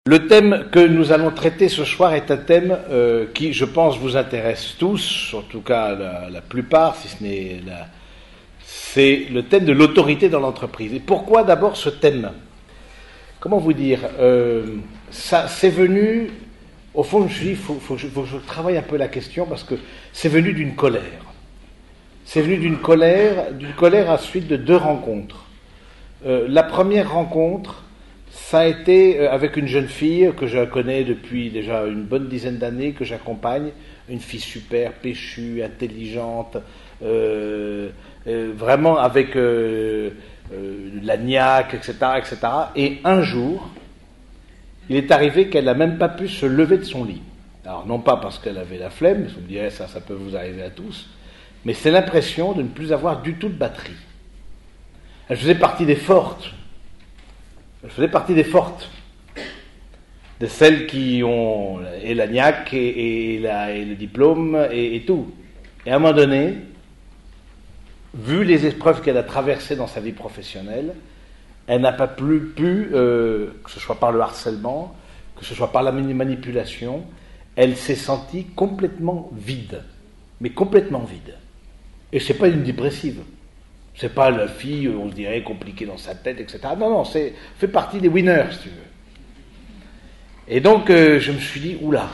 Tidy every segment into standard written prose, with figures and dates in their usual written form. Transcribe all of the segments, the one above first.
Le thème que nous allons traiter ce soir est un thème qui, je pense, vous intéresse tous, en tout cas la plupart, si ce n'est la... C'est le thème de l'autorité dans l'entreprise. Et pourquoi d'abord ce thème? Comment vous dire ça, c'est venu... Au fond, je me suis dit, il faut que je travaille un peu la question, parce que c'est venu d'une colère. C'est venu d'une colère à suite de deux rencontres. La première rencontre, ça a été avec une jeune fille que je connais depuis déjà une bonne dizaine d'années, que j'accompagne, une fille super, péchue, intelligente, vraiment avec la niaque, etc., etc. Et un jour, il est arrivé qu'elle n'a même pas pu se lever de son lit. Alors non pas parce qu'elle avait la flemme, je me dirais ça peut vous arriver à tous, mais c'est l'impression de ne plus avoir du tout de batterie. Elle faisait partie des fortes. Elle faisait partie des fortes. De celles qui ont et la niaque et le diplôme et tout. Et à un moment donné, vu les épreuves qu'elle a traversées dans sa vie professionnelle, elle n'a pas plus pu, que ce soit par le harcèlement, que ce soit par la manipulation, elle s'est sentie complètement vide. Mais complètement vide. Et c'est pas une dépressive. C'est pas la fille, on se dirait, compliquée dans sa tête, etc. Non, c'est fait partie des winners, si tu veux. Et donc, je me suis dit, oula,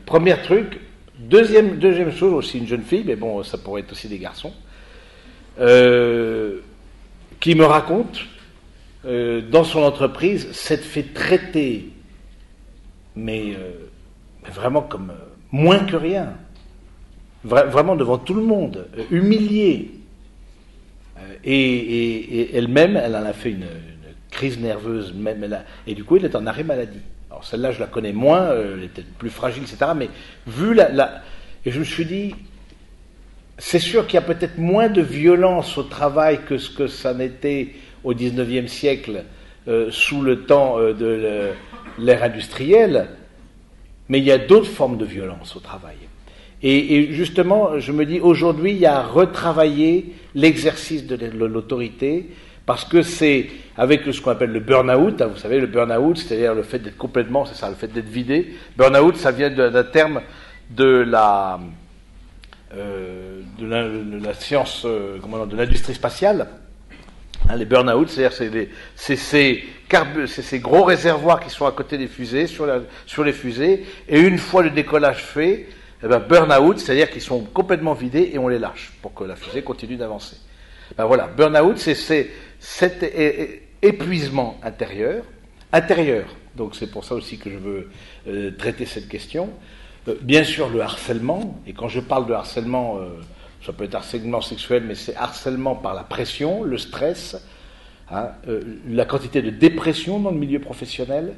premier truc. Deuxième chose, aussi une jeune fille, mais bon, ça pourrait être aussi des garçons, qui me raconte, dans son entreprise, s'être fait traiter, mais vraiment comme moins que rien. Vraiment devant tout le monde, humiliée. Et elle-même, elle en a fait une crise nerveuse, et du coup, elle est en arrêt maladie. Alors celle-là, je la connais moins, elle est peut-être plus fragile, etc. Mais vu et je me suis dit, c'est sûr qu'il y a peut-être moins de violence au travail que ce que ça n'était au XIXe siècle, sous le temps de l'ère industrielle, mais il y a d'autres formes de violence au travail. Et justement, je me dis, aujourd'hui, il y a à retravailler l'exercice de l'autorité, parce que c'est avec ce qu'on appelle le burn-out, hein, vous savez, le burn-out, c'est-à-dire le fait d'être complètement, c'est ça, le fait d'être vidé. Burn-out, ça vient d'un terme de la science, de l'industrie spatiale. Hein, les burn-out, c'est-à-dire c'est ces gros réservoirs qui sont à côté des fusées, sur les fusées, et une fois le décollage fait, eh ben, burn-out, c'est-à-dire qu'ils sont complètement vidés et on les lâche pour que la fusée continue d'avancer. Ben voilà, burn-out, c'est cet épuisement intérieur. Donc c'est pour ça aussi que je veux traiter cette question. Bien sûr, le harcèlement, et quand je parle de harcèlement, ça peut être harcèlement sexuel, mais c'est harcèlement par la pression, le stress, hein, la quantité de dépression dans le milieu professionnel.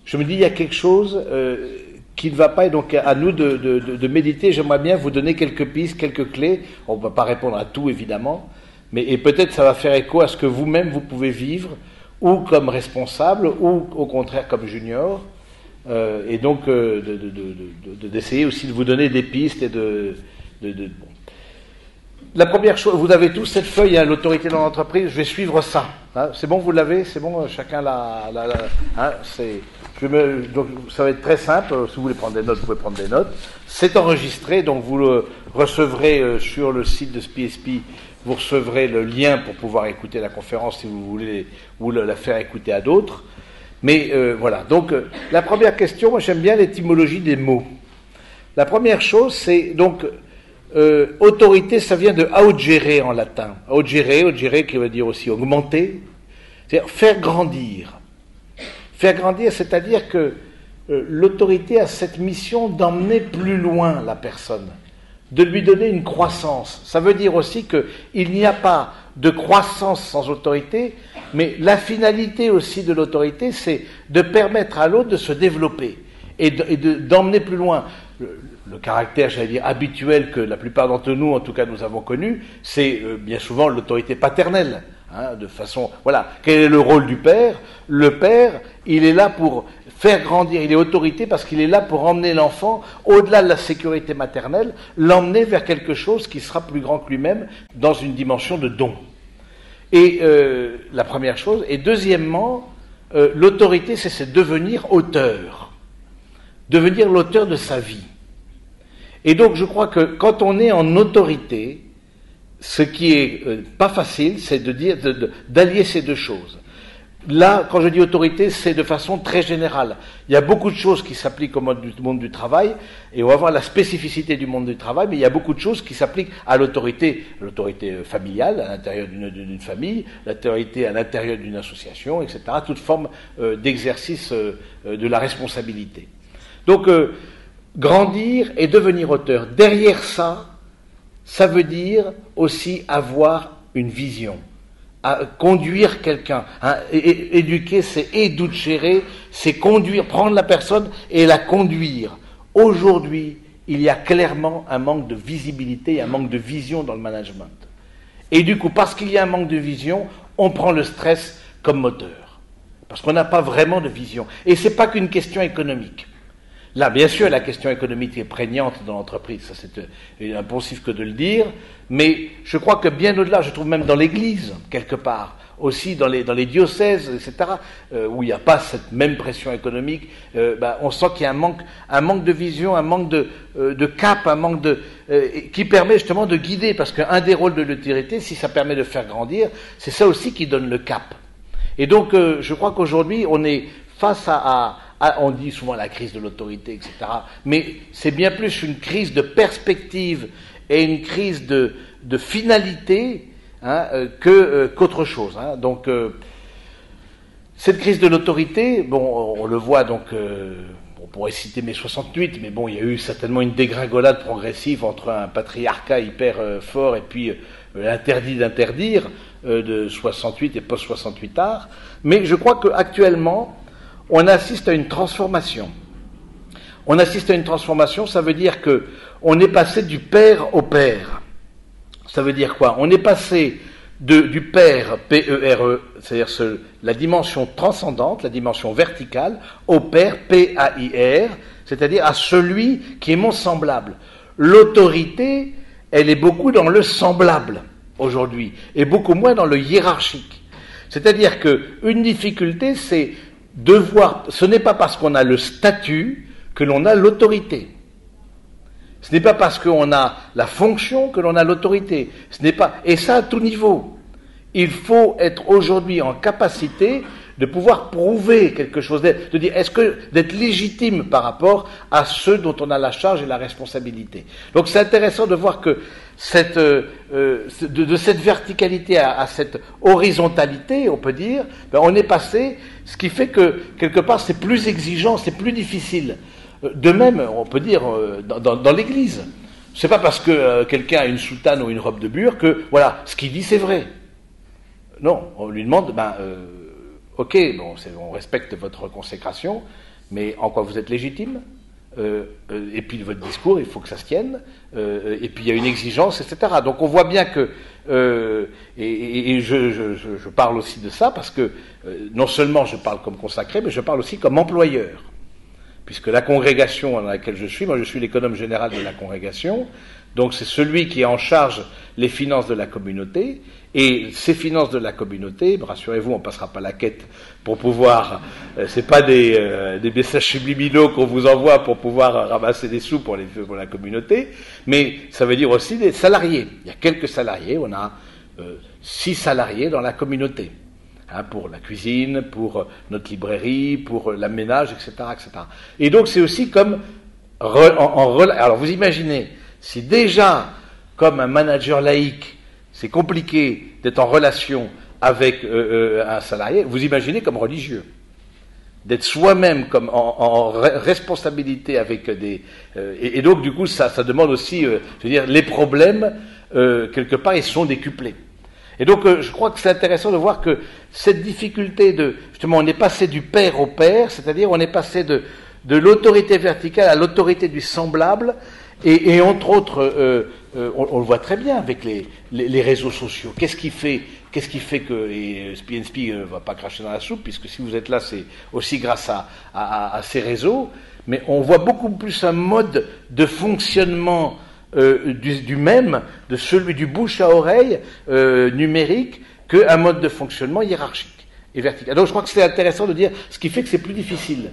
Je me dis, il y a quelque chose qui ne va pas, et donc à nous de méditer. J'aimerais bien vous donner quelques pistes, quelques clés. On ne va pas répondre à tout, évidemment, et peut-être ça va faire écho à ce que vous-même, vous pouvez vivre, ou comme responsable, ou au contraire comme junior, et donc d'essayer aussi de vous donner des pistes et bon. La première chose, vous avez tous cette feuille, hein, l'autorité dans l'entreprise, je vais suivre ça. Hein, c'est bon, vous l'avez? C'est bon, chacun l'a hein, donc ça va être très simple, si vous voulez prendre des notes, vous pouvez prendre des notes. C'est enregistré, donc vous le recevrez sur le site de SPSP, vous recevrez le lien pour pouvoir écouter la conférence si vous voulez, ou la faire écouter à d'autres. Mais voilà, donc la première question, moi j'aime bien l'étymologie des mots. La première chose, c'est donc... autorité, ça vient de augere en latin. Augere qui veut dire aussi augmenter, c'est-à-dire faire grandir. Faire grandir, c'est-à-dire que l'autorité a cette mission d'emmener plus loin la personne, de lui donner une croissance. Ça veut dire aussi qu'il n'y a pas de croissance sans autorité, mais la finalité aussi de l'autorité, c'est de permettre à l'autre de se développer et d'emmener plus loin. Le caractère, j'allais dire, habituel que la plupart d'entre nous, en tout cas, nous avons connu, c'est bien souvent l'autorité paternelle. Hein, de façon, voilà. Quel est le rôle du père? Le père, il est là pour faire grandir, il est autorité parce qu'il est là pour emmener l'enfant, au-delà de la sécurité maternelle, l'emmener vers quelque chose qui sera plus grand que lui-même, dans une dimension de don. Et la première chose. Et deuxièmement, l'autorité, c'est devenir auteur, devenir l'auteur de sa vie. Et donc je crois que quand on est en autorité, ce qui est pas facile, c'est d'allier ces deux choses. Là, quand je dis autorité, c'est de façon très générale. Il y a beaucoup de choses qui s'appliquent au monde du travail, et on va voir la spécificité du monde du travail, mais il y a beaucoup de choses qui s'appliquent à l'autorité familiale, à l'intérieur d'une famille, l'autorité à l'intérieur d'une association, etc., toute forme d'exercice de la responsabilité. Donc, grandir et devenir auteur, derrière ça, ça veut dire aussi avoir une vision. À conduire quelqu'un, hein, éduquer, c'est éducere, c'est conduire, prendre la personne et la conduire. Aujourd'hui, il y a clairement un manque de visibilité, un manque de vision dans le management. Et du coup, parce qu'il y a un manque de vision, on prend le stress comme moteur. Parce qu'on n'a pas vraiment de vision. Et c'est pas qu'une question économique. Là, bien sûr, la question économique est prégnante dans l'entreprise, ça c'est impensif que de le dire, mais je crois que bien au-delà, je trouve même dans l'Église, quelque part, aussi dans les diocèses, etc., où il n'y a pas cette même pression économique, on sent qu'il y a un manque de vision, un manque de cap, un manque qui permet justement de guider, parce qu'un des rôles de l'autorité, si ça permet de faire grandir, c'est ça aussi qui donne le cap. Et donc, je crois qu'aujourd'hui, on est face on dit souvent la crise de l'autorité, etc. Mais c'est bien plus une crise de perspective et une crise de finalité, hein, qu'autre chose. Hein. Donc, cette crise de l'autorité, bon, on le voit donc, on pourrait citer mai 68, mais bon, il y a eu certainement une dégringolade progressive entre un patriarcat hyper fort et puis l'interdit d'interdire de 68 et post-68 art. Mais je crois qu'actuellement, on assiste à une transformation. On assiste à une transformation, ça veut dire que on est passé du père au père. Ça veut dire quoi? On est passé du père, P-E-R-E, c'est-à-dire la dimension transcendante, la dimension verticale, au père, P-A-I-R, c'est-à-dire à celui qui est mon semblable. L'autorité, elle est beaucoup dans le semblable aujourd'hui, et beaucoup moins dans le hiérarchique. C'est-à-dire qu'une difficulté, c'est ce n'est pas parce qu'on a le statut que l'on a l'autorité. Ce n'est pas parce qu'on a la fonction que l'on a l'autorité. Et ça à tout niveau. Il faut être aujourd'hui en capacité de pouvoir prouver quelque chose, de dire d'être légitime par rapport à ceux dont on a la charge et la responsabilité. Donc c'est intéressant de voir que de cette verticalité à cette horizontalité, on peut dire, on est passé, ce qui fait que quelque part c'est plus exigeant, c'est plus difficile. De même, on peut dire dans l'Église, c'est pas parce que quelqu'un a une soutane ou une robe de bure que voilà, ce qu'il dit c'est vrai. Non, on lui demande, ok, bon, on respecte votre consécration, mais en quoi vous êtes légitime? Et puis votre discours, il faut que ça se tienne, et puis il y a une exigence, etc. Donc on voit bien que, et je parle aussi de ça, parce que non seulement je parle comme consacré, mais je parle aussi comme employeur. Puisque la congrégation dans laquelle je suis, moi je suis l'économe général de la congrégation, donc c'est celui qui est en charge les finances de la communauté, et ces finances de la communauté, rassurez-vous, on ne passera pas la quête pour pouvoir, c'est pas des messages subliminaux qu'on vous envoie pour pouvoir ramasser des sous pour la communauté, mais ça veut dire aussi des salariés. Il y a quelques salariés, on a 6 salariés dans la communauté. Hein, pour la cuisine, pour notre librairie, pour l'aménage, etc., etc. Et donc c'est aussi comme alors vous imaginez, si déjà, comme un manager laïque, c'est compliqué d'être en relation avec un salarié, vous imaginez comme religieux, d'être soi-même comme en responsabilité avec des... et donc du coup ça demande aussi, je veux dire, les problèmes, quelque part, ils sont décuplés. Et donc, je crois que c'est intéressant de voir que cette difficulté justement, on est passé du père au père, c'est-à-dire on est passé de l'autorité verticale à l'autorité du semblable, et entre autres, on le voit très bien avec les réseaux sociaux. Qu'est-ce qui fait que, et SPNSP ne va pas cracher dans la soupe, puisque si vous êtes là, c'est aussi grâce à ces réseaux, mais on voit beaucoup plus un mode de fonctionnement du même, de celui du bouche à oreille numérique, qu'un mode de fonctionnement hiérarchique. et verticale. Donc je crois que c'est intéressant de dire ce qui fait que c'est plus difficile.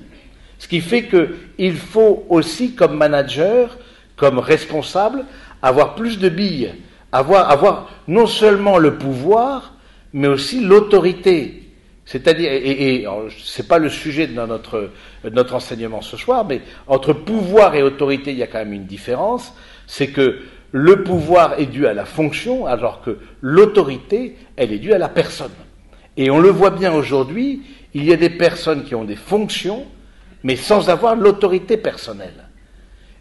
Ce qui fait qu'il faut aussi, comme manager, comme responsable, avoir plus de billes, avoir non seulement le pouvoir, mais aussi l'autorité. C'est-à-dire, et c'est pas le sujet de notre enseignement ce soir, mais entre pouvoir et autorité, il y a quand même une différence. C'est que le pouvoir est dû à la fonction, alors que l'autorité, elle est due à la personne. Et on le voit bien aujourd'hui, il y a des personnes qui ont des fonctions, mais sans avoir l'autorité personnelle.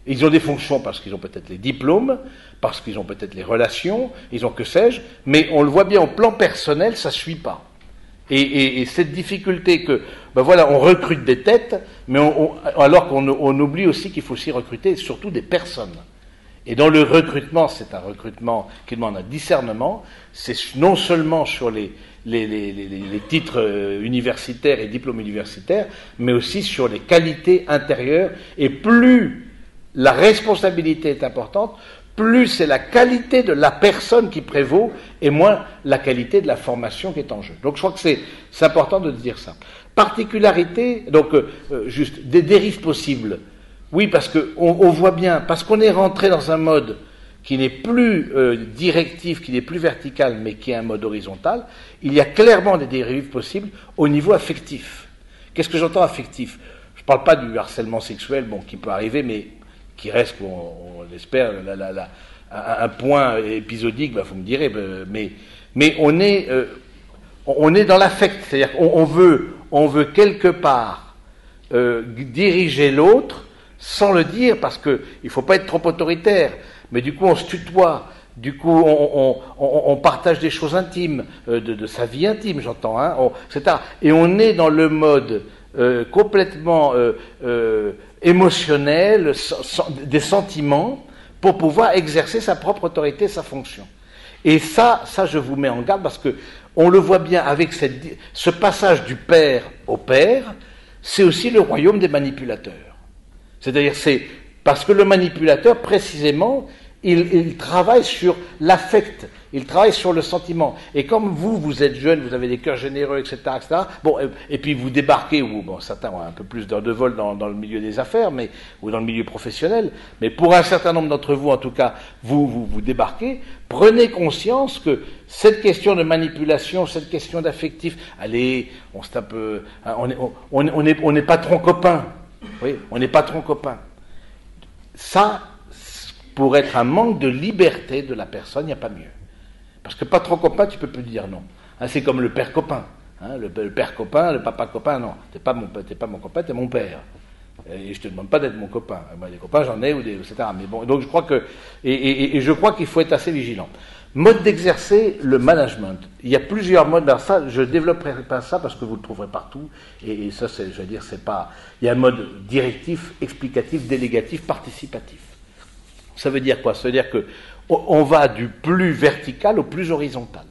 Ils ont des fonctions parce qu'ils ont peut-être les diplômes, parce qu'ils ont peut-être les relations, ils ont que sais-je, mais on le voit bien au plan personnel, ça ne suit pas. Et cette difficulté que, ben voilà, on recrute des têtes, mais alors qu'on oublie aussi qu'il faut aussi recruter surtout des personnes. Et dans le recrutement, c'est un recrutement qui demande un discernement, c'est non seulement sur les titres universitaires et diplômes universitaires, mais aussi sur les qualités intérieures, et plus la responsabilité est importante, plus c'est la qualité de la personne qui prévaut et moins la qualité de la formation qui est en jeu. Donc je crois que c'est important de dire ça. Particularité, donc juste des dérives possibles. Oui, parce qu'on voit bien, parce qu'on est rentré dans un mode qui n'est plus directif, qui n'est plus vertical, mais qui est un mode horizontal, il y a clairement des dérives possibles au niveau affectif. Qu'est-ce que j'entends affectif? Je ne parle pas du harcèlement sexuel, bon, qui peut arriver, mais qui reste, on l'espère, un point épisodique, bah, vous me direz, mais on est dans l'affect, c'est-à-dire qu'on veut quelque part diriger l'autre sans le dire, parce qu'il ne faut pas être trop autoritaire, mais du coup on se tutoie, du coup on partage des choses intimes, de sa vie intime, j'entends, hein, etc. Et on est dans le mode complètement émotionnel, des sentiments, pour pouvoir exercer sa propre autorité, sa fonction. Et ça je vous mets en garde, parce que on le voit bien avec ce passage du père au père, c'est aussi le royaume des manipulateurs. C'est-à-dire, c'est parce que le manipulateur, précisément, il travaille sur l'affect, il travaille sur le sentiment. Et comme vous êtes jeune, vous avez des cœurs généreux, etc., etc., bon, et puis vous débarquez, ou bon, certains ont un peu plus d'heures de vol dans le milieu des affaires, ou dans le milieu professionnel, mais pour un certain nombre d'entre vous, en tout cas, vous débarquez, prenez conscience que cette question de manipulation, cette question d'affectif, allez, on n'est pas trop copains. Oui, on n'est pas trop copains. Ça, pour être un manque de liberté de la personne, il n'y a pas mieux. Parce que pas trop copain, tu peux plus dire non. Hein, c'est comme le père copain. Hein, le père copain, le papa copain, non. T'es pas mon copain, t'es mon père. Et je te demande pas d'être mon copain. Moi, des copains, j'en ai, etc. Mais bon, donc je crois que, et je crois qu'il faut être assez vigilant. Mode d'exercer le management. Il y a plusieurs modes. Alors ça, je développerai pas ça parce que vous le trouverez partout. Et ça, je veux dire, c'est pas. Il y a un mode directif, explicatif, délégatif, participatif. Ça veut dire quoi? Ça veut dire que on va du plus vertical au plus horizontal.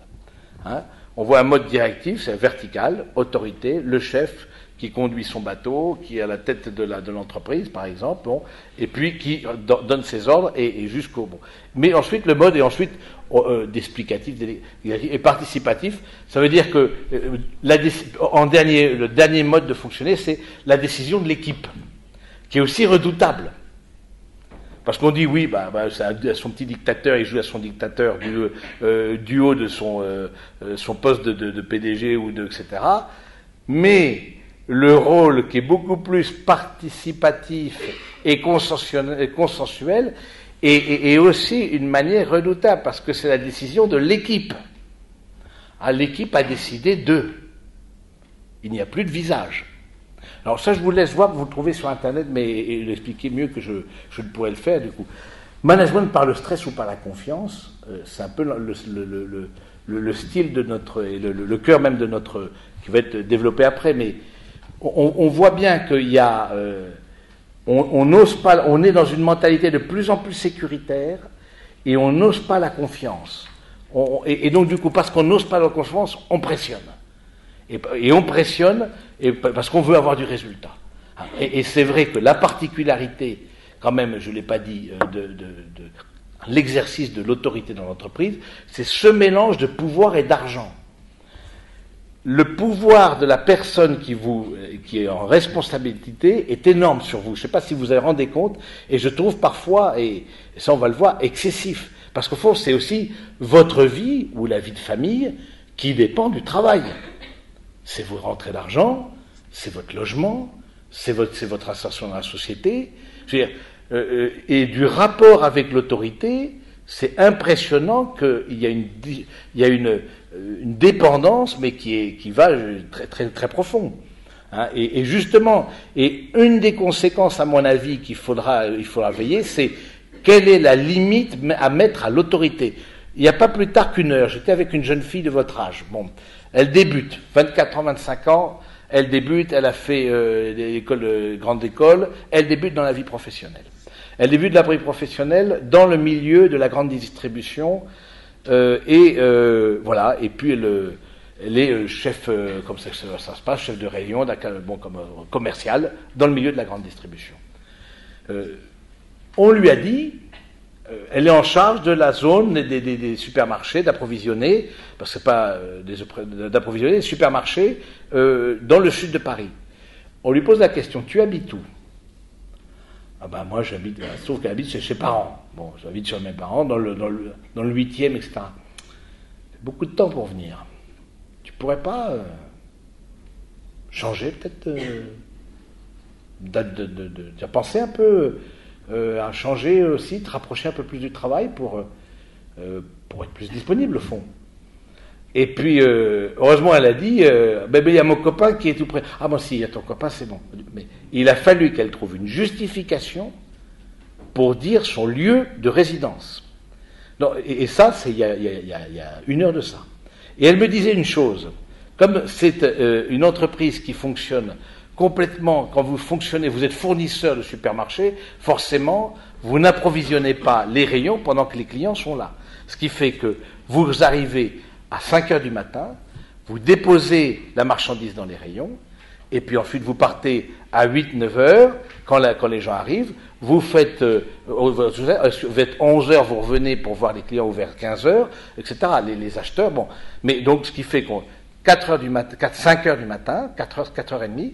Hein, on voit un mode directif, c'est vertical, autorité, le chef qui conduit son bateau, qui est à la tête de l'entreprise, par exemple, bon, et puis qui donne ses ordres et jusqu'au bout. Mais ensuite, le mode est ensuite d'explicatif et participatif. Ça veut dire que le dernier mode de fonctionner, c'est la décision de l'équipe, qui est aussi redoutable. Parce qu'on dit oui, c'est son petit dictateur, il joue à son dictateur du haut de son poste de PDG ou etc. Mais le rôle qui est beaucoup plus participatif et consensuel est aussi une manière redoutable, parce que c'est la décision de l'équipe. L'équipe a décidé d'eux. Il n'y a plus de visage. Alors ça, je vous laisse voir, vous le trouvez sur Internet, mais l'expliquer mieux que je ne pourrais le faire, du coup. Management par le stress ou par la confiance, c'est un peu le style de notre, et le cœur même de notre, qui va être développé après, mais on voit bien qu'il y a, on n'ose pas, on est dans une mentalité de plus en plus sécuritaire, et on n'ose pas la confiance. Et donc, du coup, parce qu'on n'ose pas la confiance, on pressionne. Et on pressionne parce qu'on veut avoir du résultat. Et c'est vrai que la particularité, quand même, je ne l'ai pas dit, de l'exercice de l'autorité dans l'entreprise, c'est ce mélange de pouvoir et d'argent. le pouvoir de la personne qui est en responsabilité est énorme sur vous. Je ne sais pas si vous vous rendez compte, et je trouve parfois, et ça on va le voir, excessif. Parce qu'au fond, c'est aussi votre vie, ou la vie de famille, qui dépend du travail. C'est vos rentrées d'argent, c'est votre logement, c'est votre insertion dans la société. Je veux dire, et du rapport avec l'autorité, c'est impressionnant qu'il y a une dépendance, mais qui va très, très, très profond. Hein, et justement, et une des conséquences, à mon avis, il faudra veiller, c'est quelle est la limite à mettre à l'autorité. Il n'y a pas plus tard qu'une heure, j'étais avec une jeune fille de votre âge. Bon, elle débute, 24 ans, 25 ans, elle débute, elle a fait grande école, elle débute dans la vie professionnelle. Elle débute de la vie professionnelle dans le milieu de la grande distribution, voilà, et puis elle est chef, comme ça se passe, chef de rayon, comme commercial, dans le milieu de la grande distribution. On lui a dit, elle est en charge de la zone des supermarchés, d'approvisionner, parce que c'est pas d'approvisionner les supermarchés dans le sud de Paris. On lui pose la question, tu habites où? Ah ben moi j'habite, sauf qu'elle habite chez ses parents. Bon, j'habite chez mes parents, dans le 8e, etc. Beaucoup de temps pour venir. Tu pourrais pas changer peut-être tu as pensé un peu à changer aussi, te rapprocher un peu plus du travail pour être plus disponible au fond. Et puis, heureusement, elle a dit, il y a mon copain qui est tout près. Ah bon, si, il y a ton copain, c'est bon. Mais il a fallu qu'elle trouve une justification pour dire son lieu de résidence. Non, et ça, c'est il y a une heure de ça. Et elle me disait une chose, comme c'est une entreprise qui fonctionne complètement, quand vous fonctionnez, vous êtes fournisseur de supermarché, forcément, vous n'approvisionnez pas les rayons pendant que les clients sont là. Ce qui fait que vous arrivez à 5 heures du matin, vous déposez la marchandise dans les rayons, et puis ensuite vous partez à 8-9 heures, quand les gens arrivent, vous faites 11 heures, vous revenez pour voir les clients vers 15 heures, etc., les acheteurs, bon. Mais donc, ce qui fait qu'on 5 heures du matin, 4h30,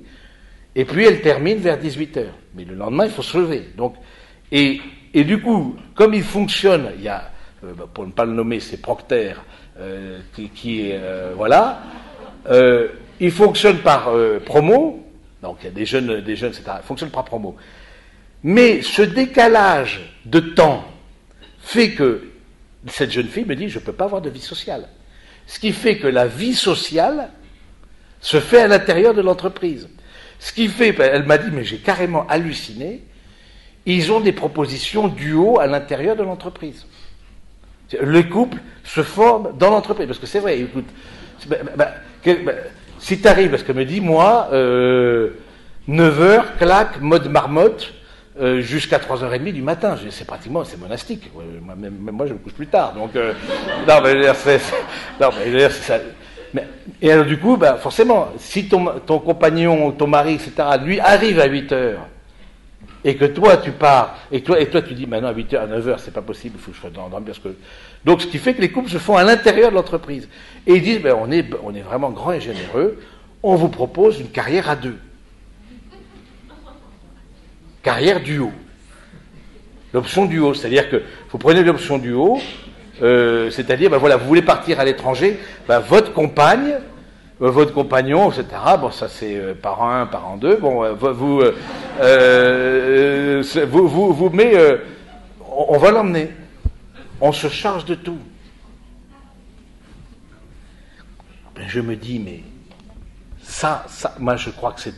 et puis elle termine vers 18 heures. Mais le lendemain, il faut se lever. Donc, et du coup, comme il fonctionne, il y a, pour ne pas le nommer, c'est Procter, qui est, voilà, il fonctionne par promo, donc il y a des jeunes, etc., il fonctionne par promo. Mais ce décalage de temps fait que cette jeune fille me dit, je ne peux pas avoir de vie sociale. Ce qui fait que la vie sociale se fait à l'intérieur de l'entreprise. Ce qui fait, elle m'a dit, mais j'ai carrément halluciné, ils ont des propositions duo à l'intérieur de l'entreprise. Le couple se forme dans l'entreprise. Parce que c'est vrai, écoute, si tu arrives, parce qu'elle me dit, moi, 9h, claque, mode marmotte, jusqu'à 3h30 du matin. C'est monastique. Même moi, je me couche plus tard. Donc, non, mais c'est ça. Et alors, du coup, forcément, si ton compagnon, ton mari, etc., lui, arrive à 8h, et que toi, tu pars, et toi, tu dis, maintenant, à 8h, à 9h, c'est pas possible, il faut que je sois dans parce que... Donc, ce qui fait que les couples se font à l'intérieur de l'entreprise. Et ils disent, on est vraiment grand et généreux, on vous propose une carrière à deux. Carrière duo. L'option duo, c'est-à-dire que vous prenez l'option duo, c'est-à-dire, voilà, vous voulez partir à l'étranger, votre compagne, votre compagnon, etc., bon, ça c'est parent 1, parent 2, bon, vous met, on va l'emmener, on se charge de tout. Je me dis, mais ça, moi je crois que c'est...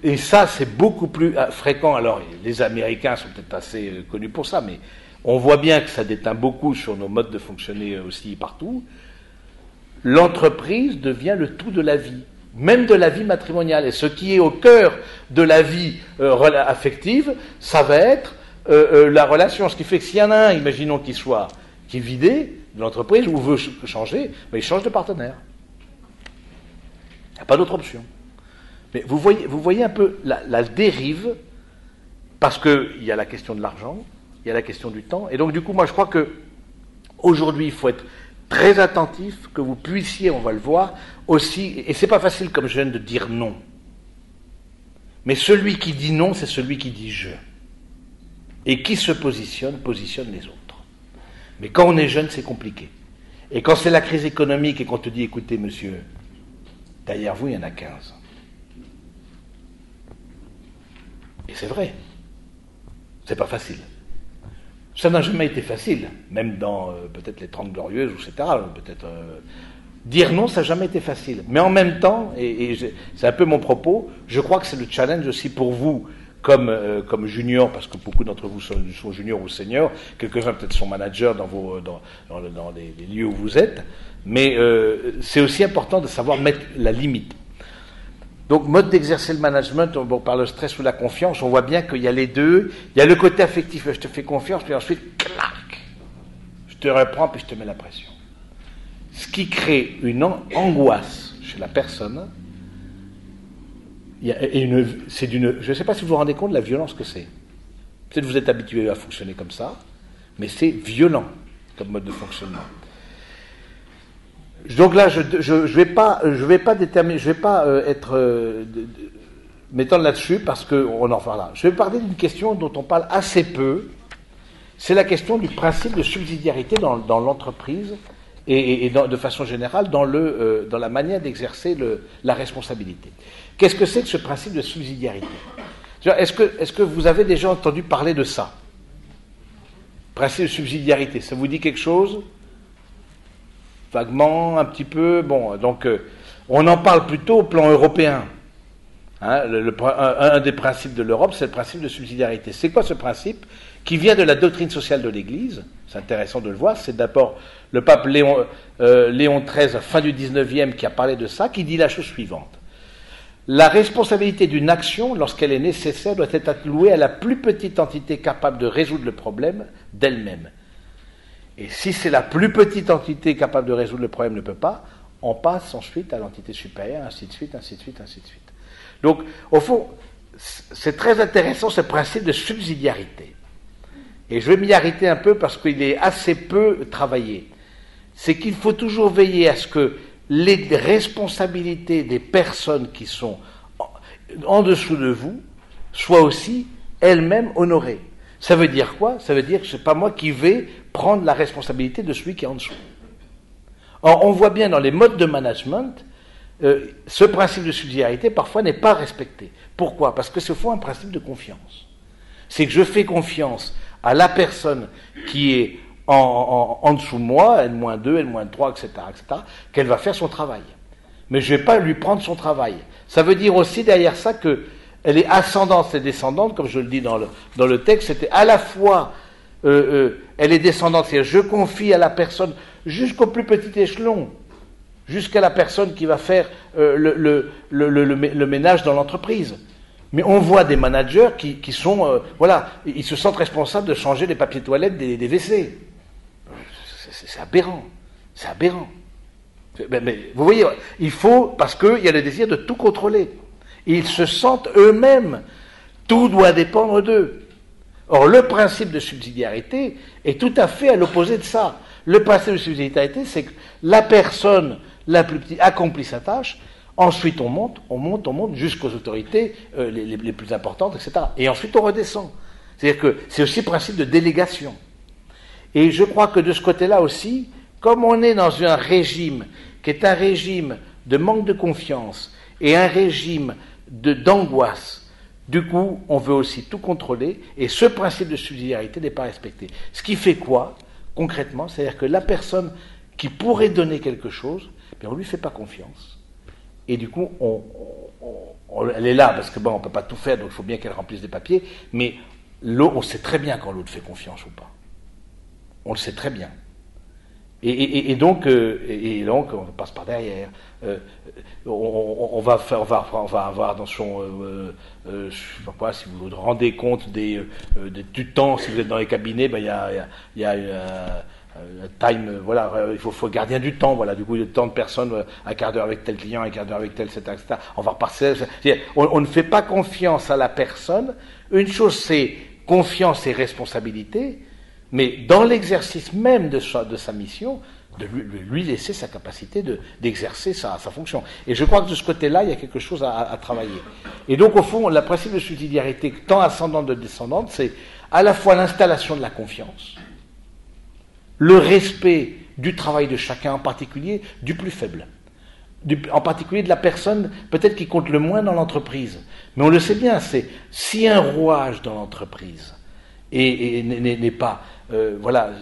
Et ça, c'est beaucoup plus fréquent. Alors, les Américains sont peut-être assez connus pour ça, mais on voit bien que ça déteint beaucoup sur nos modes de fonctionner aussi partout. L'entreprise devient le tout de la vie, même de la vie matrimoniale. Et ce qui est au cœur de la vie affective, ça va être la relation. Ce qui fait que s'il y en a un, imaginons qui est vidé de l'entreprise ou veut changer, il change de partenaire. Il n'y a pas d'autre option. Mais vous voyez un peu la dérive, parce qu'il y a la question de l'argent, il y a la question du temps, et donc du coup, moi je crois que aujourd'hui, il faut être très attentif, que vous puissiez, on va le voir, aussi, et c'est pas facile comme jeune de dire non. Mais celui qui dit non, c'est celui qui dit je. Et qui se positionne les autres. Mais quand on est jeune, c'est compliqué. Et quand c'est la crise économique et qu'on te dit, écoutez monsieur, derrière vous, il y en a 15. Et c'est vrai. C'est pas facile. Ça n'a jamais été facile, même dans peut-être les 30 Glorieuses, etc. Peut-être dire non, ça n'a jamais été facile. Mais en même temps, et c'est un peu mon propos, je crois que c'est le challenge aussi pour vous, comme junior, parce que beaucoup d'entre vous sont juniors ou seniors, quelques-uns peut-être sont managers dans les lieux où vous êtes, mais c'est aussi important de savoir mettre la limite. Donc, mode d'exercer le management, par le stress ou la confiance, on voit bien qu'il y a les deux. Il y a le côté affectif, je te fais confiance, puis ensuite, clac, je te reprends, puis je te mets la pression. Ce qui crée une angoisse chez la personne, je ne sais pas si vous vous rendez compte de la violence que c'est. Peut-être que vous êtes habitué à fonctionner comme ça, mais c'est violent comme mode de fonctionnement. Donc là, je vais pas m'étendre là-dessus parce qu'on en reparlera. Je vais parler d'une question dont on parle assez peu. C'est la question du principe de subsidiarité dans l'entreprise et de façon générale dans la manière d'exercer la responsabilité. Qu'est-ce que c'est que ce principe de subsidiarité ? Est-ce que vous avez déjà entendu parler de ça ? Principe de subsidiarité, ça vous dit quelque chose ? Vaguement, un petit peu, bon, donc on en parle plutôt au plan européen. Hein, un des principes de l'Europe, c'est le principe de subsidiarité. C'est quoi ce principe ? Qui vient de la doctrine sociale de l'Église, c'est intéressant de le voir, c'est d'abord le pape Léon XIII, fin du XIXe, qui a parlé de ça, qui dit la chose suivante. La responsabilité d'une action, lorsqu'elle est nécessaire, doit être allouée à la plus petite entité capable de résoudre le problème d'elle-même. Et si c'est la plus petite entité capable de résoudre le problème ne peut pas, on passe ensuite à l'entité supérieure, ainsi de suite, ainsi de suite, ainsi de suite. Donc, au fond, c'est très intéressant ce principe de subsidiarité. Et je vais m'y arrêter un peu parce qu'il est assez peu travaillé. C'est qu'il faut toujours veiller à ce que les responsabilités des personnes qui sont en dessous de vous soient aussi elles-mêmes honorées. Ça veut dire quoi ? Ça veut dire que ce n'est pas moi qui vais prendre la responsabilité de celui qui est en dessous. Or, on voit bien dans les modes de management, ce principe de subsidiarité, parfois, n'est pas respecté. Pourquoi ? Parce que c'est au fond un principe de confiance. C'est que je fais confiance à la personne qui est en dessous de moi, N-2, N-3, etc., qu'elle va faire son travail. Mais je ne vais pas lui prendre son travail. Ça veut dire aussi derrière ça que elle est ascendante et descendante, comme je le dis dans le texte, c'était à la fois, elle est descendante, c'est-à-dire je confie à la personne jusqu'au plus petit échelon, jusqu'à la personne qui va faire le ménage dans l'entreprise. Mais on voit des managers qui sont, ils se sentent responsables de changer les papiers toilettes des WC. C'est aberrant, c'est aberrant. Mais vous voyez, il faut, parce qu'il y a le désir de tout contrôler. Ils se sentent eux-mêmes, tout doit dépendre d'eux. Or, le principe de subsidiarité est tout à fait à l'opposé de ça. Le principe de subsidiarité, c'est que la personne la plus petite accomplit sa tâche, ensuite on monte jusqu'aux autorités les plus importantes, etc. Et ensuite on redescend. C'est-à-dire que c'est aussi le principe de délégation. Et je crois que de ce côté-là aussi, comme on est dans un régime qui est un régime de manque de confiance et un régime d'angoisse, du coup, on veut aussi tout contrôler, et ce principe de subsidiarité n'est pas respecté. Ce qui fait quoi, concrètement ? C'est-à-dire que la personne qui pourrait donner quelque chose, on ne lui fait pas confiance. Et du coup, elle est là, parce que on ne peut pas tout faire, donc il faut bien qu'elle remplisse des papiers, mais on sait très bien quand l'autre fait confiance ou pas. On le sait très bien. Et donc, on passe par derrière. On va avoir dans son, je sais pas quoi, si vous vous rendez compte du temps, si vous êtes dans les cabinets, il y a time, il faut gardien du temps, du coup, il y a tant de personnes, un quart d'heure avec tel client, un quart d'heure avec tel, etc. On va repasser. On ne fait pas confiance à la personne. Une chose, c'est confiance et responsabilité. Mais dans l'exercice même de sa mission, de lui laisser sa capacité d'exercer sa fonction. Et je crois que de ce côté-là, il y a quelque chose à travailler. Et donc, au fond, le principe de subsidiarité, tant ascendante que descendante, c'est à la fois l'installation de la confiance, le respect du travail de chacun, en particulier du plus faible, en particulier de la personne peut-être qui compte le moins dans l'entreprise. Mais on le sait bien, c'est si un rouage dans l'entreprise et n'est pas,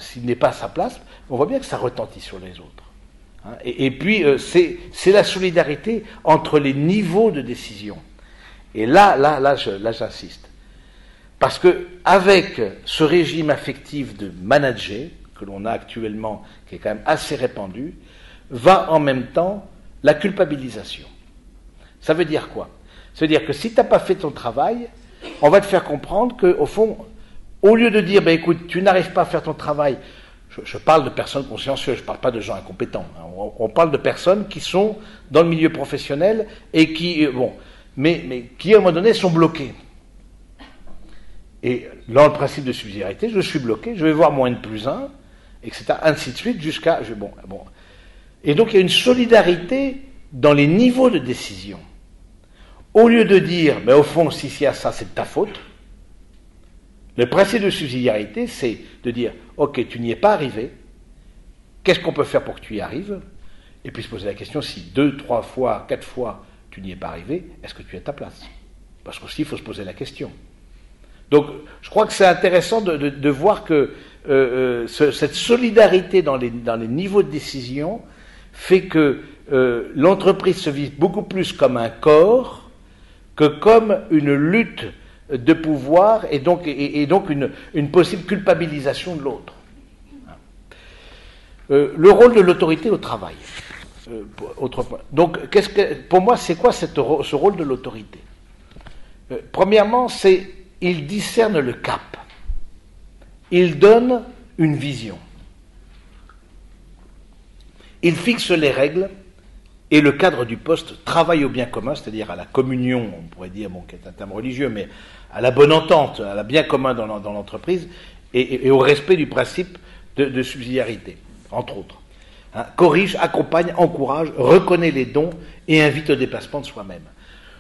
s'il n'est pas à sa place, on voit bien que ça retentit sur les autres. Hein. Et puis, c'est la solidarité entre les niveaux de décision. Et là, j'insiste. Parce que avec ce régime affectif de manager, que l'on a actuellement, qui est quand même assez répandu, va en même temps la culpabilisation. Ça veut dire quoi? Ça veut dire que si tu n'as pas fait ton travail, on va te faire comprendre qu'au fond, au lieu de dire, écoute, tu n'arrives pas à faire ton travail, je parle de personnes consciencieuses, je ne parle pas de gens incompétents, hein, on parle de personnes qui sont dans le milieu professionnel et qui, mais qui à un moment donné sont bloquées. Et dans le principe de subsidiarité, je suis bloqué, je vais voir mon N+1, etc., ainsi de suite, jusqu'à... Et donc il y a une solidarité dans les niveaux de décision. Au lieu de dire, au fond, si c'est à ça, c'est de ta faute, le principe de subsidiarité, c'est de dire, ok, tu n'y es pas arrivé, qu'est-ce qu'on peut faire pour que tu y arrives? Et puis se poser la question, si 2, 3 fois, 4 fois, tu n'y es pas arrivé, est-ce que tu es à ta place? Parce qu'aussi, il faut se poser la question. Donc, je crois que c'est intéressant de voir que cette solidarité dans les niveaux de décision fait que l'entreprise se vit beaucoup plus comme un corps que comme une lutte de pouvoir et donc une possible culpabilisation de l'autre. Le rôle de l'autorité au travail. Autre point. Donc, pour moi, c'est quoi ce rôle de l'autorité? Premièrement, il discerne le cap. Il donne une vision. Il fixe les règles et le cadre du poste, travail au bien commun, c'est-à-dire à la communion, on pourrait dire, qui est un terme religieux, mais à la bonne entente, à la bien commun dans l'entreprise, et au respect du principe de subsidiarité, entre autres. Hein, corrige, accompagne, encourage, reconnaît les dons et invite au dépassement de soi-même.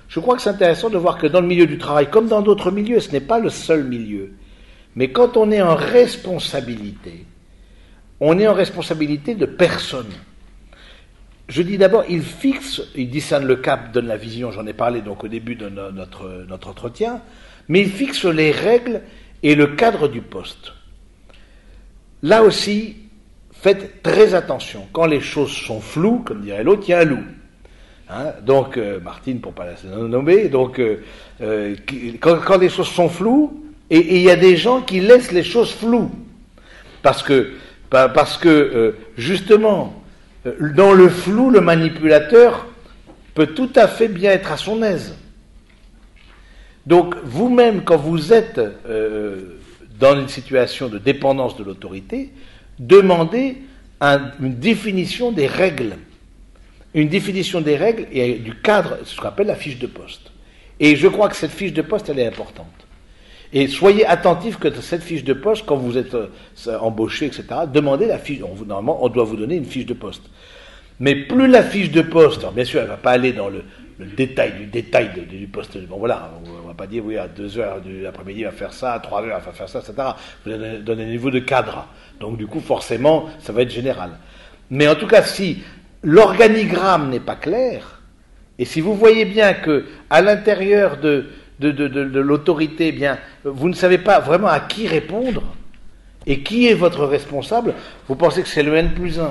Je crois que c'est intéressant de voir que dans le milieu du travail, comme dans d'autres milieux, ce n'est pas le seul milieu, mais quand on est en responsabilité, on est en responsabilité de personne. Je dis d'abord, il discerne le cap, donne la vision, j'en ai parlé donc au début de notre entretien, mais il fixe les règles et le cadre du poste. Là aussi, faites très attention. Quand les choses sont floues, comme dirait l'autre, il y a un loup. Hein, donc, Martine, pour ne pas la nommer, donc, quand les choses sont floues, et il y a des gens qui laissent les choses floues, parce que justement, dans le flou, le manipulateur peut tout à fait bien être à son aise. Donc, vous-même, quand vous êtes dans une situation de dépendance de l'autorité, demandez une définition des règles. Une définition des règles et du cadre, ce qu'on appelle la fiche de poste. Et je crois que cette fiche de poste, elle est importante. Et soyez attentifs que cette fiche de poste, quand vous êtes embauché, etc., demandez la fiche. Normalement, on doit vous donner une fiche de poste. Mais plus la fiche de poste, alors bien sûr, elle ne va pas aller dans le détail du poste. Bon voilà, on ne va pas dire, oui, à 2h de l'après-midi, il va faire ça, à 3h, il va faire ça, etc. Vous allez donner un niveau de cadre. Donc du coup, forcément, ça va être général. Mais en tout cas, si l'organigramme n'est pas clair, et si vous voyez bien que à l'intérieur de l'autorité, eh bien, vous ne savez pas vraiment à qui répondre, et qui est votre responsable, vous pensez que c'est le N+1.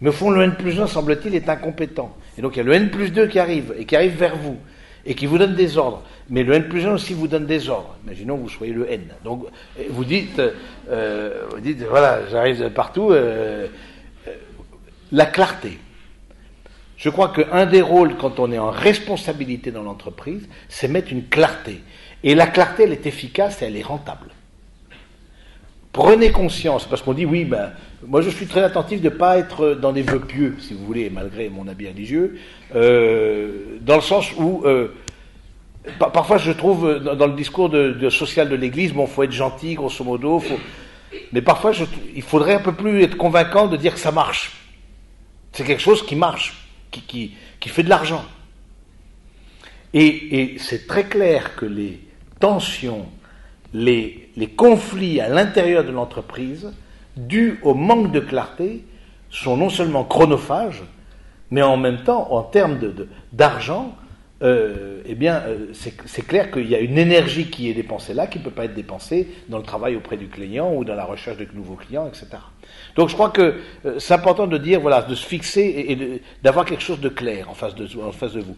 Mais au fond, le N+1, semble-t-il, est incompétent. Et donc il y a le N+2 qui arrive, et qui arrive vers vous, et qui vous donne des ordres. Mais le N+1 aussi vous donne des ordres. Imaginons que vous soyez le N. Donc vous dites, voilà, j'arrive partout. La clarté. Je crois qu'un des rôles, quand on est en responsabilité dans l'entreprise, c'est mettre une clarté. Et la clarté, elle est efficace et elle est rentable. Prenez conscience, parce qu'on dit, oui, moi je suis très attentif de ne pas être dans des vœux pieux, si vous voulez, malgré mon habit religieux, dans le sens où, parfois je trouve, dans le discours social de l'Église, bon, il faut être gentil, grosso modo, mais parfois il faudrait un peu plus être convaincant de dire que ça marche. C'est quelque chose qui marche, qui fait de l'argent. Et c'est très clair que les tensions, les conflits à l'intérieur de l'entreprise, dus au manque de clarté, sont non seulement chronophages, mais en même temps, en termes d'argent, c'est clair qu'il y a une énergie qui est dépensée là, qui ne peut pas être dépensée dans le travail auprès du client ou dans la recherche de nouveaux clients, etc. Donc je crois que c'est important de dire, voilà, de se fixer et d'avoir quelque chose de clair en face de vous.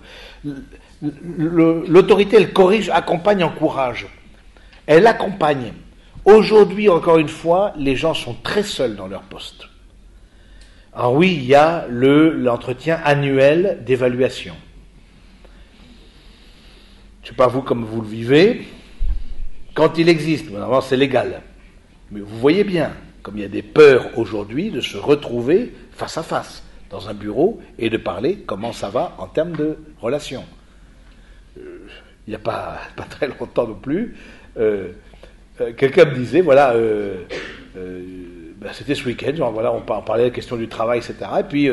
L'autorité, elle corrige, accompagne, encourage. Elle accompagne. Aujourd'hui, encore une fois, les gens sont très seuls dans leur poste. Alors oui, il y a l'entretien annuel d'évaluation. Je ne sais pas vous comme vous le vivez. Quand il existe, normalement c'est légal. Mais vous voyez bien, comme il y a des peurs aujourd'hui de se retrouver face à face dans un bureau et de parler comment ça va en termes de relations. Il n'y a pas très longtemps non plus, quelqu'un me disait, voilà, c'était ce week-end, genre, voilà, on parlait de la question du travail, etc. Et puis,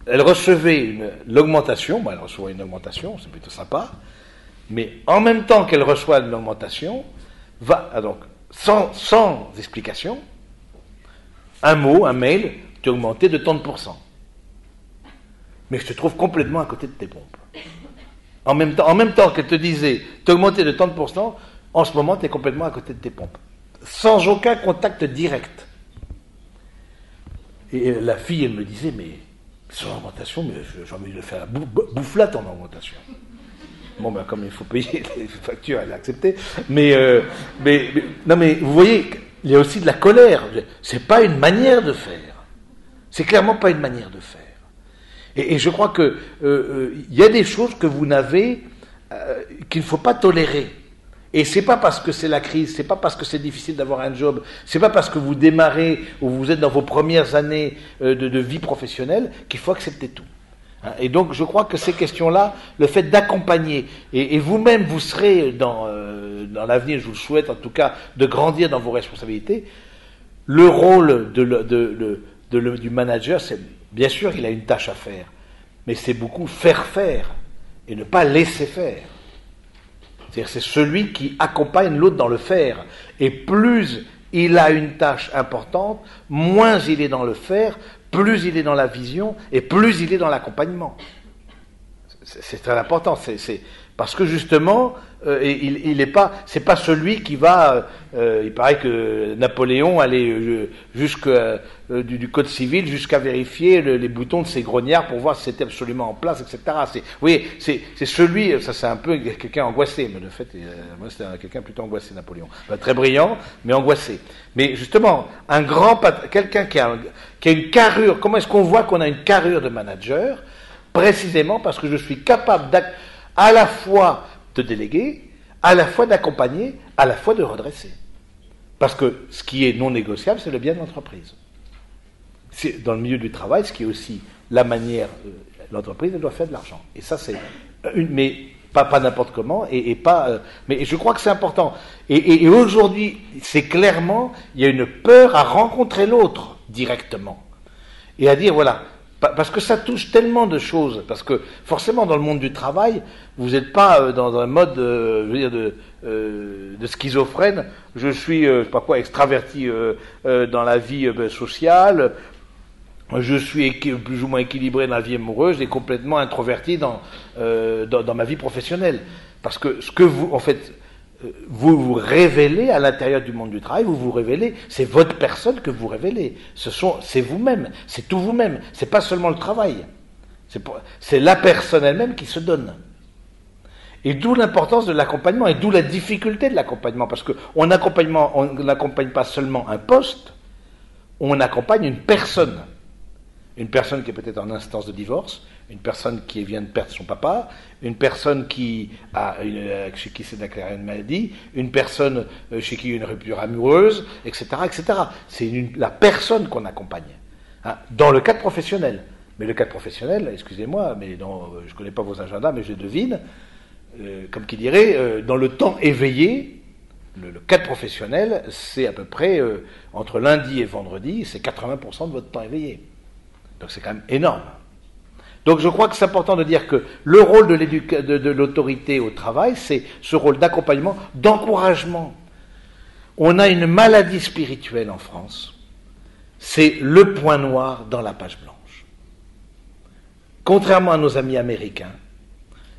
elle recevait l'augmentation, elle reçoit une augmentation, c'est plutôt sympa, mais en même temps qu'elle reçoit une augmentation, donc, sans explication, un mail, tu es augmenté de tant de %. Mais je te trouve complètement à côté de tes pompes. En même temps qu'elle te disait, tu es augmenté de tant de %, en ce moment, tu es complètement à côté de tes pompes. Sans aucun contact direct. Et la fille, elle me disait, mais son augmentation, mais j'ai envie de faire bouffe là ton augmentation. Bon, ben, comme il faut payer les factures, elle a accepté. Mais vous voyez, il y a aussi de la colère. C'est pas une manière de faire. C'est clairement pas une manière de faire. Et je crois que il y a des choses que vous n'avez, qu'il ne faut pas tolérer. Et c'est pas parce que c'est la crise, c'est pas parce que c'est difficile d'avoir un job, c'est pas parce que vous démarrez ou vous êtes dans vos premières années de vie professionnelle qu'il faut accepter tout. Et donc je crois que ces questions-là, le fait d'accompagner, et vous-même vous serez dans l'avenir, je vous le souhaite en tout cas, de grandir dans vos responsabilités, le rôle du manager, c'est bien sûr il a une tâche à faire, mais c'est beaucoup faire et ne pas laisser faire. C'est-à-dire c'est celui qui accompagne l'autre dans le faire. Et plus il a une tâche importante, moins il est dans le faire, plus il est dans la vision, et plus il est dans l'accompagnement. C'est très important. C'est parce que justement, il est pas, c'est pas celui qui va. Il paraît que Napoléon allait du code civil jusqu'à vérifier les boutons de ses grognards pour voir si c'était absolument en place, etc. C'est celui. Ça, c'est un peu quelqu'un angoissé, mais de fait, moi, c'était quelqu'un plutôt angoissé, Napoléon. Très brillant, mais angoissé. Mais justement, quelqu'un qui a une carrure. Comment est-ce qu'on voit qu'on a une carrure de manager? Précisément parce que je suis capable à la fois de déléguer, à la fois d'accompagner, à la fois de redresser. Parce que ce qui est non négociable, c'est le bien de l'entreprise. C'est dans le milieu du travail, ce qui est aussi la manière, l'entreprise, elle doit faire de l'argent. Et ça, c'est mais pas n'importe comment, mais je crois que c'est important. Et aujourd'hui, c'est clairement, il y a une peur à rencontrer l'autre directement. Et à dire, voilà, parce que ça touche tellement de choses, parce que forcément dans le monde du travail, vous n'êtes pas dans un mode, de schizophrène. Je suis, je sais pas quoi, extraverti dans la vie sociale. Je suis plus ou moins équilibré dans la vie amoureuse et complètement introverti dans ma vie professionnelle. Parce que ce que vous, en fait, vous révélez à l'intérieur du monde du travail, vous vous révélez, c'est votre personne que vous révélez. C'est vous-même, c'est tout vous-même. C'est pas seulement le travail. C'est la personne elle-même qui se donne. Et d'où l'importance de l'accompagnement et d'où la difficulté de l'accompagnement. Parce qu'on n'accompagne pas seulement un poste, on accompagne une personne. Une personne qui est peut-être en instance de divorce, une personne qui vient de perdre son papa, une personne chez qui s'est déclaré une maladie, une personne chez qui il y a une rupture amoureuse, etc., etc. C'est la personne qu'on accompagne. Hein, dans le cadre professionnel. Mais le cadre professionnel, excusez-moi, mais je ne connais pas vos agendas, mais je devine, comme qui dirait, dans le temps éveillé, le cadre professionnel, c'est à peu près, entre lundi et vendredi, c'est 80% de votre temps éveillé. Donc c'est quand même énorme. Donc je crois que c'est important de dire que le rôle de l'autorité au travail, c'est ce rôle d'accompagnement, d'encouragement. On a une maladie spirituelle en France, c'est le point noir dans la page blanche. Contrairement à nos amis américains,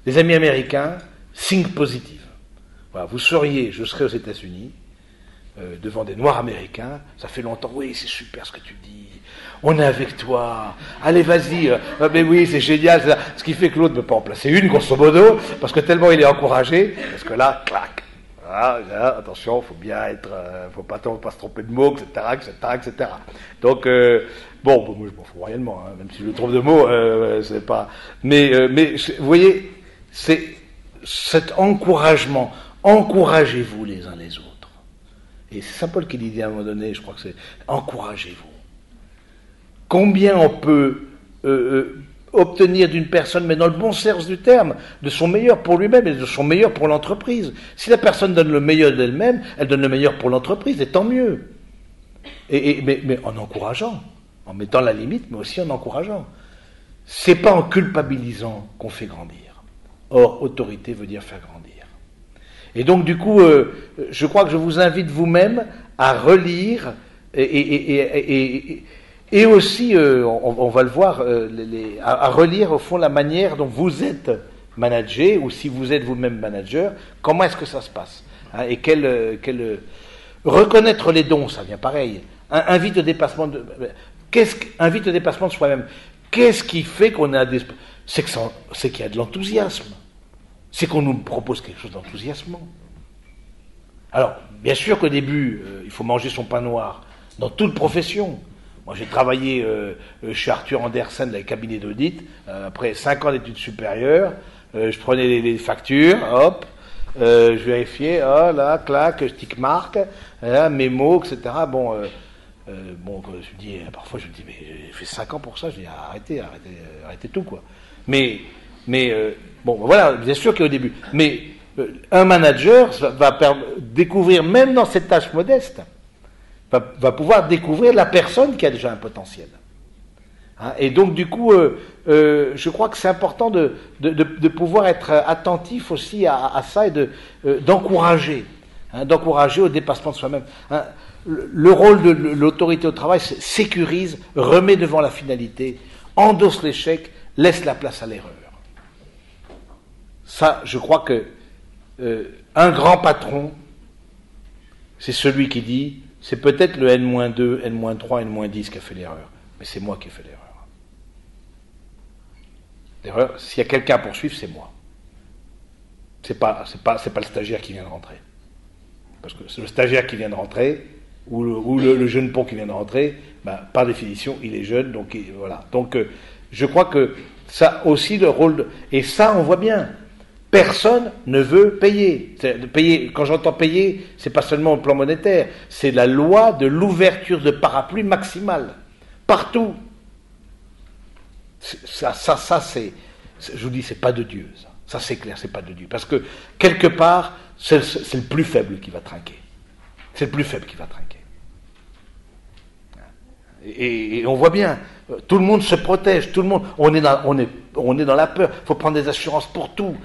les amis américains, think positive. Voilà, je serai aux États-Unis, devant des Noirs américains, ça fait longtemps, oui, c'est super ce que tu dis, on est avec toi, allez vas-y, mais oui, c'est génial, c'est ce qui fait que l'autre ne peut pas en placer une, grosso modo, parce que tellement il est encouragé, parce que là, clac, là, attention, faut bien être, faut pas se tromper de mots, etc. Donc, moi je m'en fous royalement, même si je me trompe de mots, c'est pas, mais vous voyez, c'est cet encouragement, encouragez-vous les uns les autres. Et c'est Saint Paul qui dit à un moment donné, je crois que c'est encouragez-vous. Combien on peut obtenir d'une personne, mais dans le bon sens du terme, de son meilleur pour lui-même et de son meilleur pour l'entreprise. Si la personne donne le meilleur d'elle-même, elle donne le meilleur pour l'entreprise, et tant mieux. Mais en encourageant, en mettant la limite, mais aussi en encourageant. C'est pas en culpabilisant qu'on fait grandir. Or, autorité veut dire faire grandir. Et donc, du coup, je crois que je vous invite vous-même à relire et aussi, on va le voir, à relire au fond la manière dont vous êtes managé, ou si vous êtes vous-même manager, comment est-ce que ça se passe, hein, et reconnaître les dons, ça vient pareil. Invite au dépassement invite au dépassement de soi-même. Qu'est-ce qui fait qu'on a c'est qu'il y a de l'enthousiasme. C'est qu'on nous propose quelque chose d'enthousiasmant. Alors, bien sûr qu'au début, il faut manger son pain noir, dans toute profession. Moi, j'ai travaillé chez Arthur Andersen, dans les cabinets d'audit, après 5 ans d'études supérieures, je prenais les factures, hop, je vérifiais, là, clac, je tic marque, mémo, etc. Je me dis, parfois je me dis, mais j'ai fait 5 ans pour ça, je dis, arrêtez tout, quoi. Mais voilà, bien sûr qu'au début. Mais un manager va découvrir, même dans cette tâche modeste, va pouvoir découvrir la personne qui a déjà un potentiel. Hein, et donc, du coup, je crois que c'est important de pouvoir être attentif aussi à ça et d'encourager, d'encourager au dépassement de soi-même. Hein, le rôle de l'autorité au travail, c'est sécurise, remet devant la finalité, endosse l'échec, laisse la place à l'erreur. Ça, je crois que un grand patron, c'est celui qui dit, c'est peut-être le N-2, N-3, N-10 qui a fait l'erreur, mais c'est moi qui ai fait l'erreur. L'erreur, s'il y a quelqu'un à poursuivre, c'est moi. C'est pas le stagiaire qui vient de rentrer. Parce que c'est le stagiaire qui vient de rentrer, ou le jeune pont qui vient de rentrer, par définition, il est jeune, donc voilà. Donc, je crois que ça aussi, le rôle et ça, on voit bien. Personne ne veut payer. Quand j'entends payer, c'est pas seulement au plan monétaire, c'est la loi de l'ouverture de parapluie maximale. Partout. Ça c'est, je vous dis, c'est pas de Dieu, ça. Ça c'est clair, c'est pas de Dieu. Parce que, quelque part, c'est le plus faible qui va trinquer. C'est le plus faible qui va trinquer. Et on voit bien, tout le monde se protège, tout le monde, on est dans la peur, il faut prendre des assurances pour tout.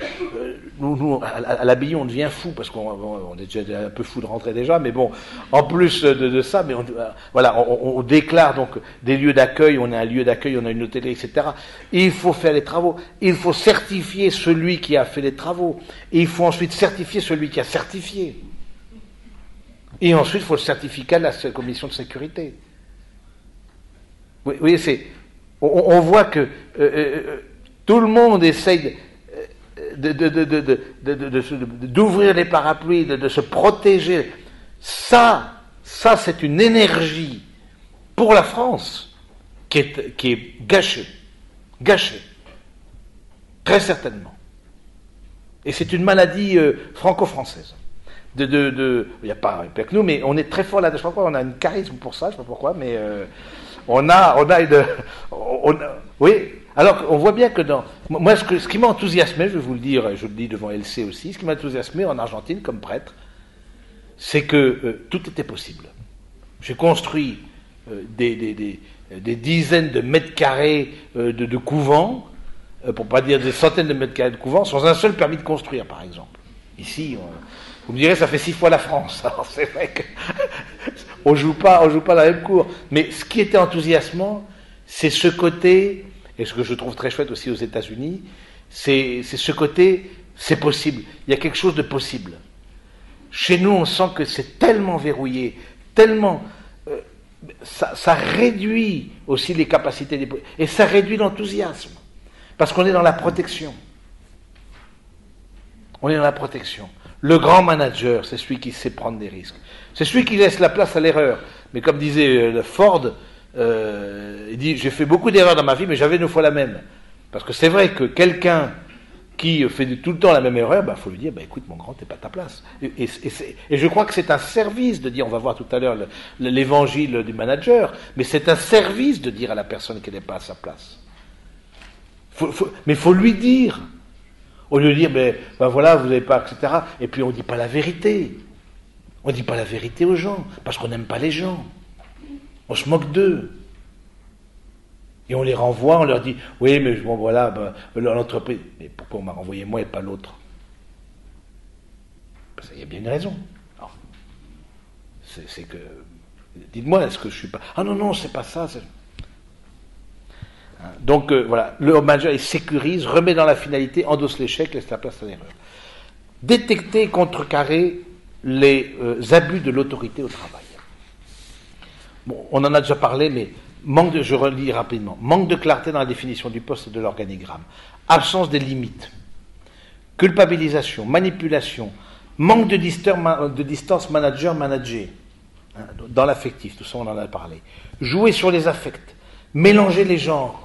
Nous à l'Abbaye, on devient fou, parce qu'on est déjà un peu fou de rentrer déjà, mais bon, en plus de ça, mais on déclare donc des lieux d'accueil, on a un lieu d'accueil, on a une hôtellerie, etc. Et il faut faire les travaux, il faut certifier celui qui a fait les travaux, et il faut ensuite certifier celui qui a certifié. Et ensuite, il faut le certificat de la commission de sécurité. Oui, on voit que tout le monde essaye d'ouvrir les parapluies, de se protéger. Ça, c'est une énergie pour la France qui est gâchée, très certainement. Et c'est une maladie franco-française. Il n'y a pas que nous, mais on est très fort là-dedans. Je sais pas pourquoi, on a un charisme pour ça, je ne sais pas pourquoi, mais oui. Alors, on voit bien que moi, ce qui m'a enthousiasmé, je vais vous le dire, je le dis devant LC aussi, ce qui m'a enthousiasmé en Argentine comme prêtre, c'est que tout était possible. J'ai construit des dizaines de mètres carrés de couvents, pour pas dire des centaines de mètres carrés de couvents, sans un seul permis de construire, par exemple. Ici, vous me direz, ça fait 6 fois la France. Alors c'est vrai que on joue pas la même cour. Mais ce qui était enthousiasmant, c'est ce côté, et ce que je trouve très chouette aussi aux États-Unis, c'est ce côté, c'est possible. Il y a quelque chose de possible. Chez nous, on sent que c'est tellement verrouillé, tellement... ça réduit aussi les capacités, et ça réduit l'enthousiasme. Parce qu'on est dans la protection. On est dans la protection. Le grand manager, c'est celui qui sait prendre des risques. C'est celui qui laisse la place à l'erreur. Mais comme disait Ford, il dit, j'ai fait beaucoup d'erreurs dans ma vie, mais j'avais 9 fois la même. Parce que c'est vrai que quelqu'un qui fait tout le temps la même erreur, faut lui dire, écoute mon grand, t'es pas à ta place. Et je crois que c'est un service de dire, on va voir tout à l'heure l'évangile du manager, mais c'est un service de dire à la personne qu'elle n'est pas à sa place. Mais il faut lui dire. Au lieu de dire, voilà, vous n'avez pas, etc. Et puis on ne dit pas la vérité. On ne dit pas la vérité aux gens, parce qu'on n'aime pas les gens. On se moque d'eux. Et on les renvoie, on leur dit, oui, mais bon, voilà, l'entreprise. Mais pourquoi on m'a renvoyé moi et pas l'autre? Parce qu'il y a bien une raison. Alors, c'est que, dites-moi, est-ce que je suis pas... Ah non, c'est pas ça. Donc voilà, le manager il sécurise, remet dans la finalité, endosse l'échec, laisse la place à l'erreur. Détecter et contrecarrer les abus de l'autorité au travail. Bon, on en a déjà parlé, mais je relis rapidement. Manque de clarté dans la définition du poste et de l'organigramme. Absence des limites. Culpabilisation, manipulation, manque de distance manager-manager. Dans l'affectif, tout ça on en a parlé. Jouer sur les affects. Mélanger les genres.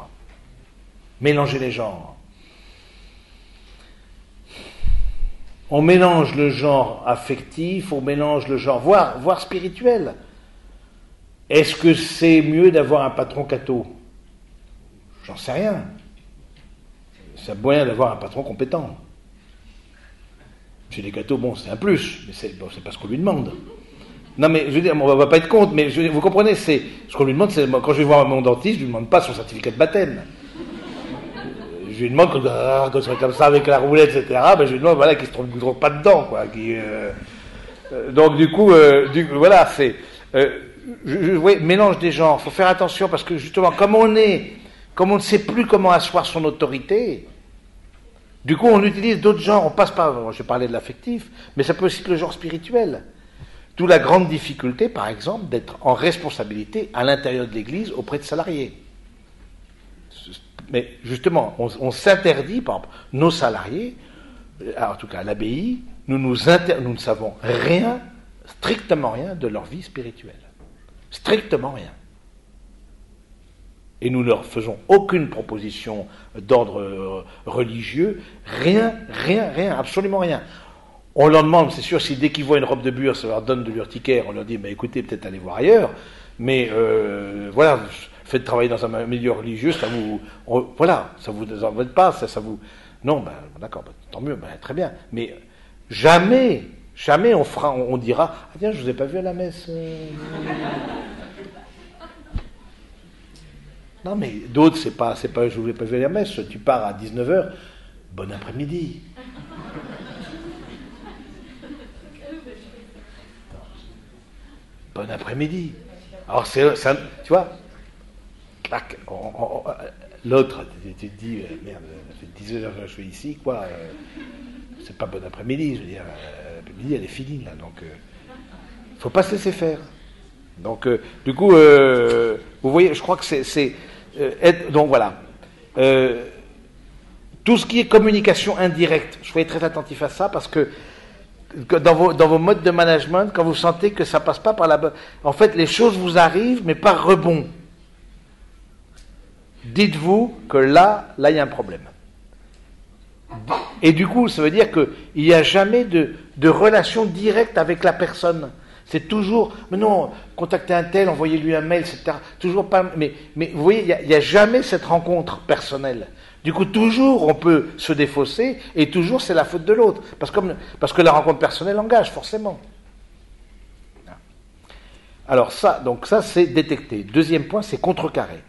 On mélange le genre affectif, on mélange le genre, voire spirituel. Est-ce que c'est mieux d'avoir un patron catho? J'en sais rien. C'est moyen d'avoir un patron compétent. Chez les cathos, c'est un plus, mais c'est pas ce qu'on lui demande. Non mais, je veux dire, on va pas être contre, mais vous comprenez, c'est ce qu'on lui demande, c'est quand je vais voir mon dentiste, je lui demande pas son certificat de baptême. Je lui demande quand c'est comme ça avec la roulette, etc. Je lui demande voilà qu'il se trompe pas dedans, quoi. Donc du coup, voilà, c'est mélange des genres. Faut faire attention parce que justement, comme on ne sait plus comment asseoir son autorité, du coup on utilise d'autres genres. On passe par, je parlais de l'affectif, mais ça peut aussi être le genre spirituel. D'où la grande difficulté, par exemple, d'être en responsabilité à l'intérieur de l'Église auprès de salariés. Mais justement, on s'interdit, par exemple, nos salariés, en tout cas à l'abbaye, nous ne savons rien, strictement rien, de leur vie spirituelle. Strictement rien. Et nous ne leur faisons aucune proposition d'ordre religieux, rien, absolument rien. On leur demande, c'est sûr, si dès qu'ils voient une robe de bure, ça leur donne de l'urticaire, on leur dit, écoutez, peut-être allez voir ailleurs, mais voilà, faites travailler dans un milieu religieux, ça vous embête pas, ça vous... Non, d'accord, tant mieux, très bien, mais jamais on dira, ah tiens, je vous ai pas vu à la messe. Non, mais d'autres, c'est pas, je vous ai pas vu à la messe, tu pars à 19h, bon après-midi. Bon après-midi. Alors, tu vois, clac, l'autre, tu te dis, merde, ça fait 10 heures que je suis ici, quoi, c'est pas bon après-midi, je veux dire, l'après-midi, elle est finie, là, donc, faut pas se laisser faire. Donc, du coup, vous voyez, je crois que c'est donc voilà. Tout ce qui est communication indirecte, soyez très attentifs à ça, parce que dans vos modes de management, quand vous sentez que ça passe pas par la bonne... En fait, les choses vous arrivent, mais par rebond. Dites-vous que là, il y a un problème. Et du coup, ça veut dire qu'il n'y a jamais de relation directe avec la personne. C'est toujours, mais non, contactez un tel, envoyez-lui un mail, etc. Toujours pas... Mais vous voyez, il n'y a jamais cette rencontre personnelle. Du coup, toujours, on peut se défausser, et toujours, c'est la faute de l'autre. Parce que la rencontre personnelle engage, forcément. Alors donc ça c'est détecter. Deuxième point, c'est contrecarrer.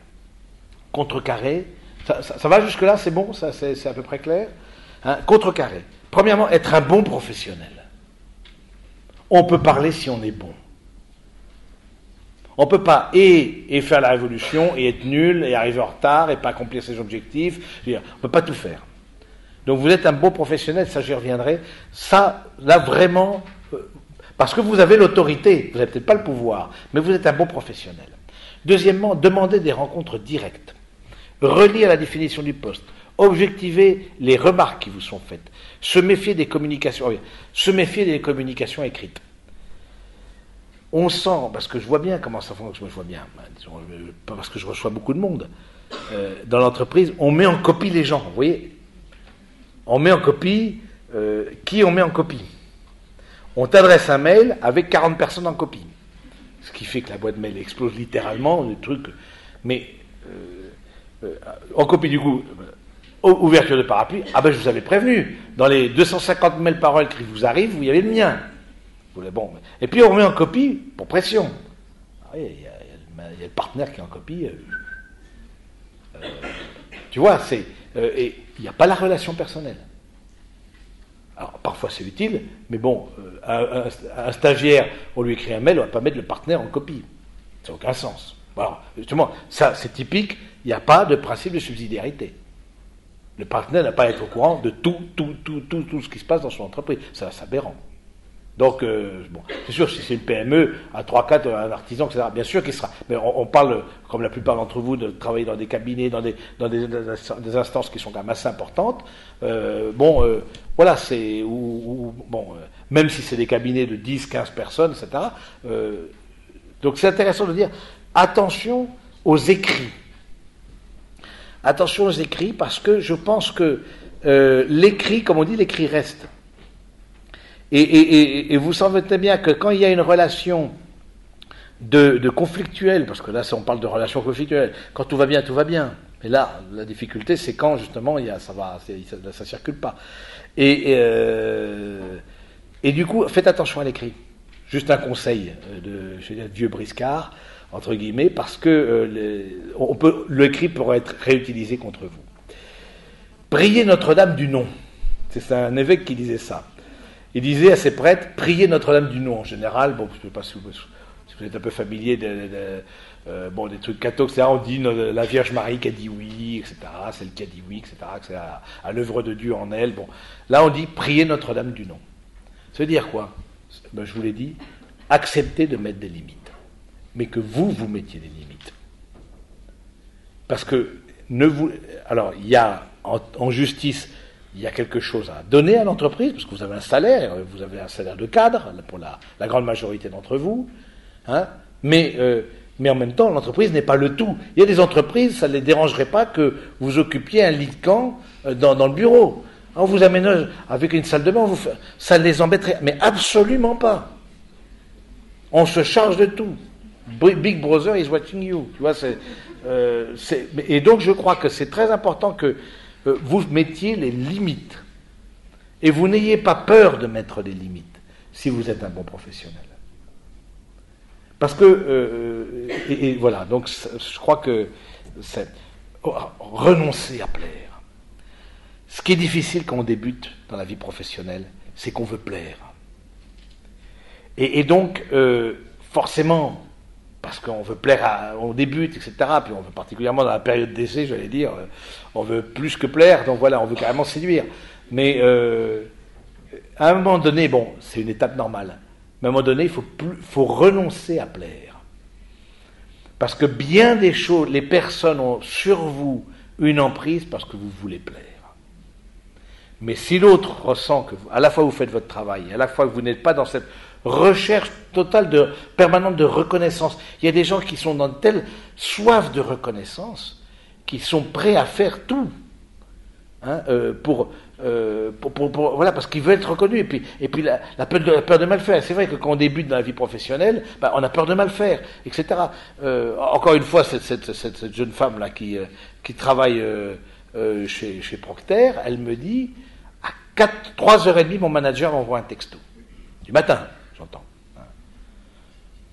Contrecarrer, ça va jusque-là, c'est bon, ça c'est à peu près clair, hein. Contrecarrer. Premièrement, être un bon professionnel. On peut parler si on est bon. On ne peut pas et faire la révolution et être nul et arriver en retard et pas accomplir ses objectifs. On ne peut pas tout faire. Donc vous êtes un bon professionnel, ça j'y reviendrai. Ça, là vraiment, parce que vous avez l'autorité, vous n'avez peut-être pas le pouvoir, mais vous êtes un bon professionnel. Deuxièmement, demandez des rencontres directes. Relire la définition du poste. Objectiver les remarques qui vous sont faites. Se méfier des communications écrites. On sent, parce que je vois bien comment ça fonctionne, je vois bien, disons, pas parce que je reçois beaucoup de monde, dans l'entreprise, on met en copie les gens, vous voyez. On met en copie, qui on met en copie? On t'adresse un mail avec 40 personnes en copie. Ce qui fait que la boîte mail explose littéralement, des trucs, mais en copie du coup, ouverture de parapluie, je vous avais prévenu, dans les 250 mails par heure qui vous arrivent, vous y avez le mien. Bon, et puis on met en copie pour pression. Il y a le partenaire qui est en copie. Tu vois, et il n'y a pas la relation personnelle. Alors parfois c'est utile, mais bon, un stagiaire, on lui écrit un mail, on ne va pas mettre le partenaire en copie. Ça n'a aucun sens. Alors, justement, ça c'est typique, il n'y a pas de principe de subsidiarité. Le partenaire n'a pas à être au courant de tout ce qui se passe dans son entreprise. C'est aberrant. Donc, c'est sûr, si c'est une PME, à 3-4, un artisan, etc., bien sûr qu'il sera. Mais on parle, comme la plupart d'entre vous, de travailler dans des cabinets, dans des instances qui sont quand même assez importantes. Voilà, c'est. Même si c'est des cabinets de 10, 15 personnes, etc. Donc, c'est intéressant de dire attention aux écrits. Attention aux écrits, parce que je pense que l'écrit, comme on dit, l'écrit reste. Et vous sentez bien que quand il y a une relation de conflictuelle, parce que là on parle de relation conflictuelle, quand tout va bien, tout va bien. Mais là, la difficulté, c'est quand justement ça circule pas. Et du coup, faites attention à l'écrit. Juste un conseil de vieux briscard, entre guillemets, parce que l'écrit pourrait être réutilisé contre vous. Priez Notre-Dame du nom. C'est un évêque qui disait ça. Il disait à ses prêtres, priez Notre-Dame du nom. En général, je ne sais pas si vous êtes un peu familier des trucs catholiques, etc. On dit la Vierge Marie qui a dit oui, etc. Celle qui a dit oui, etc. Que c'est à l'œuvre de Dieu en elle. Bon, là on dit priez Notre-Dame du nom. Ça veut dire quoi? Je vous l'ai dit, acceptez de mettre des limites, mais que vous mettiez des limites. Parce que alors il y a en justice. Il y a quelque chose à donner à l'entreprise, parce que vous avez un salaire de cadre, pour la grande majorité d'entre vous, hein, mais en même temps, l'entreprise n'est pas le tout. Il y a des entreprises, ça ne les dérangerait pas que vous occupiez un lit de camp dans le bureau. On vous aménage avec une salle de bain, ça ne les embêterait, mais absolument pas. On se charge de tout. Big Brother is watching you. Tu vois, et donc je crois que c'est très important que vous mettiez les limites. Et vous n'ayez pas peur de mettre les limites si vous êtes un bon professionnel. Parce que, voilà, donc je crois que c'est renoncer à plaire. Ce qui est difficile quand on débute dans la vie professionnelle, c'est qu'on veut plaire. Et donc, forcément, parce qu'on veut plaire, on débute, etc., puis on veut particulièrement dans la période d'essai, j'allais dire, on veut plus que plaire, donc voilà, on veut carrément séduire. Mais à un moment donné, c'est une étape normale, mais à un moment donné, il faut renoncer à plaire. Parce que bien des choses, les personnes ont sur vous une emprise parce que vous voulez plaire. Mais si l'autre ressent que à la fois vous faites votre travail, à la fois que vous n'êtes pas dans cette recherche totale permanente de reconnaissance. Il y a des gens qui sont dans telle soif de reconnaissance qu'ils sont prêts à faire tout, hein, voilà, parce qu'ils veulent être reconnus. Et puis la peur de mal faire. C'est vrai que quand on débute dans la vie professionnelle, on a peur de mal faire, etc. Encore une fois, cette jeune femme là qui travaille chez Procter, elle me dit à 3h30, mon manager m'envoie un texto du matin. J'entends.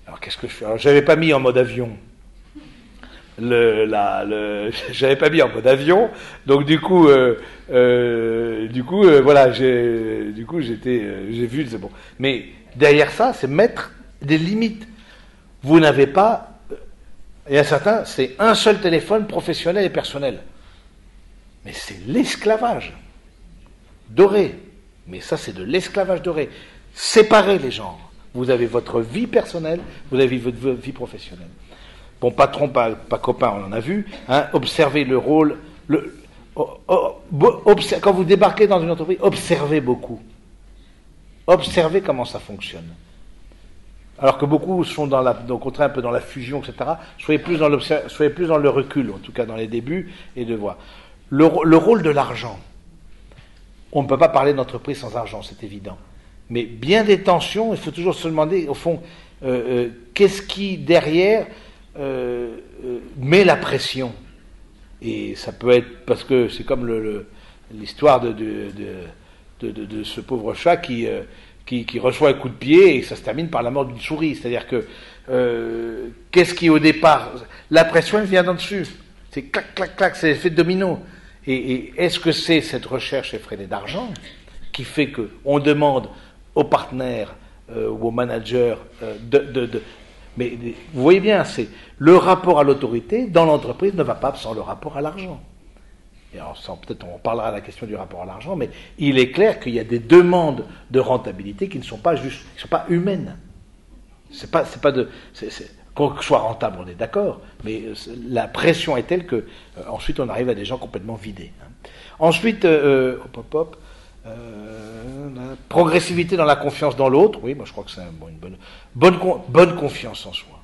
Alors qu'est-ce que je fais? Alors j'avais pas mis en mode avion. J'avais pas mis en mode avion, donc du coup, voilà, j'ai vu, c'est bon. Mais derrière ça, c'est mettre des limites. Vous n'avez pas, et à certains, c'est un seul téléphone professionnel et personnel. Mais c'est l'esclavage doré. Mais ça, c'est de l'esclavage doré. Séparez les genres. Vous avez votre vie personnelle, vous avez votre vie professionnelle. Bon, patron, pas copain, on en a vu. Hein, observez le rôle. Quand vous débarquez dans une entreprise, observez beaucoup. Observez comment ça fonctionne. Alors que beaucoup sont au contraire un peu dans la fusion, etc. Soyez plus dans le recul, en tout cas dans les débuts, et de voir. Le rôle de l'argent. On ne peut pas parler d'entreprise sans argent, c'est évident. Mais bien des tensions, il faut toujours se demander, au fond, qu'est-ce qui, derrière, met la pression. Et ça peut être, parce que c'est comme l'histoire de ce pauvre chat qui reçoit un coup de pied et ça se termine par la mort d'une souris. C'est-à-dire que, qu'est-ce qui, au départ, la pression, elle vient d'en dessus. C'est clac, clac, clac, c'est l'effet de domino. Et est-ce que c'est cette recherche effrénée d'argent qui fait qu'on demande aux partenaires ou aux managers mais vous voyez bien, c'est le rapport à l'autorité dans l'entreprise ne va pas sans le rapport à l'argent. Et alors, peut-être on parlera de la question du rapport à l'argent, mais il est clair qu'il y a des demandes de rentabilité qui ne sont pas juste, qui ne sont pas humaines. Qu'on soit rentable, on est d'accord, mais la pression est telle que ensuite on arrive à des gens complètement vidés. Hein. Ensuite, progressivité dans la confiance dans l'autre. Oui, moi je crois que c'est une bonne confiance en soi.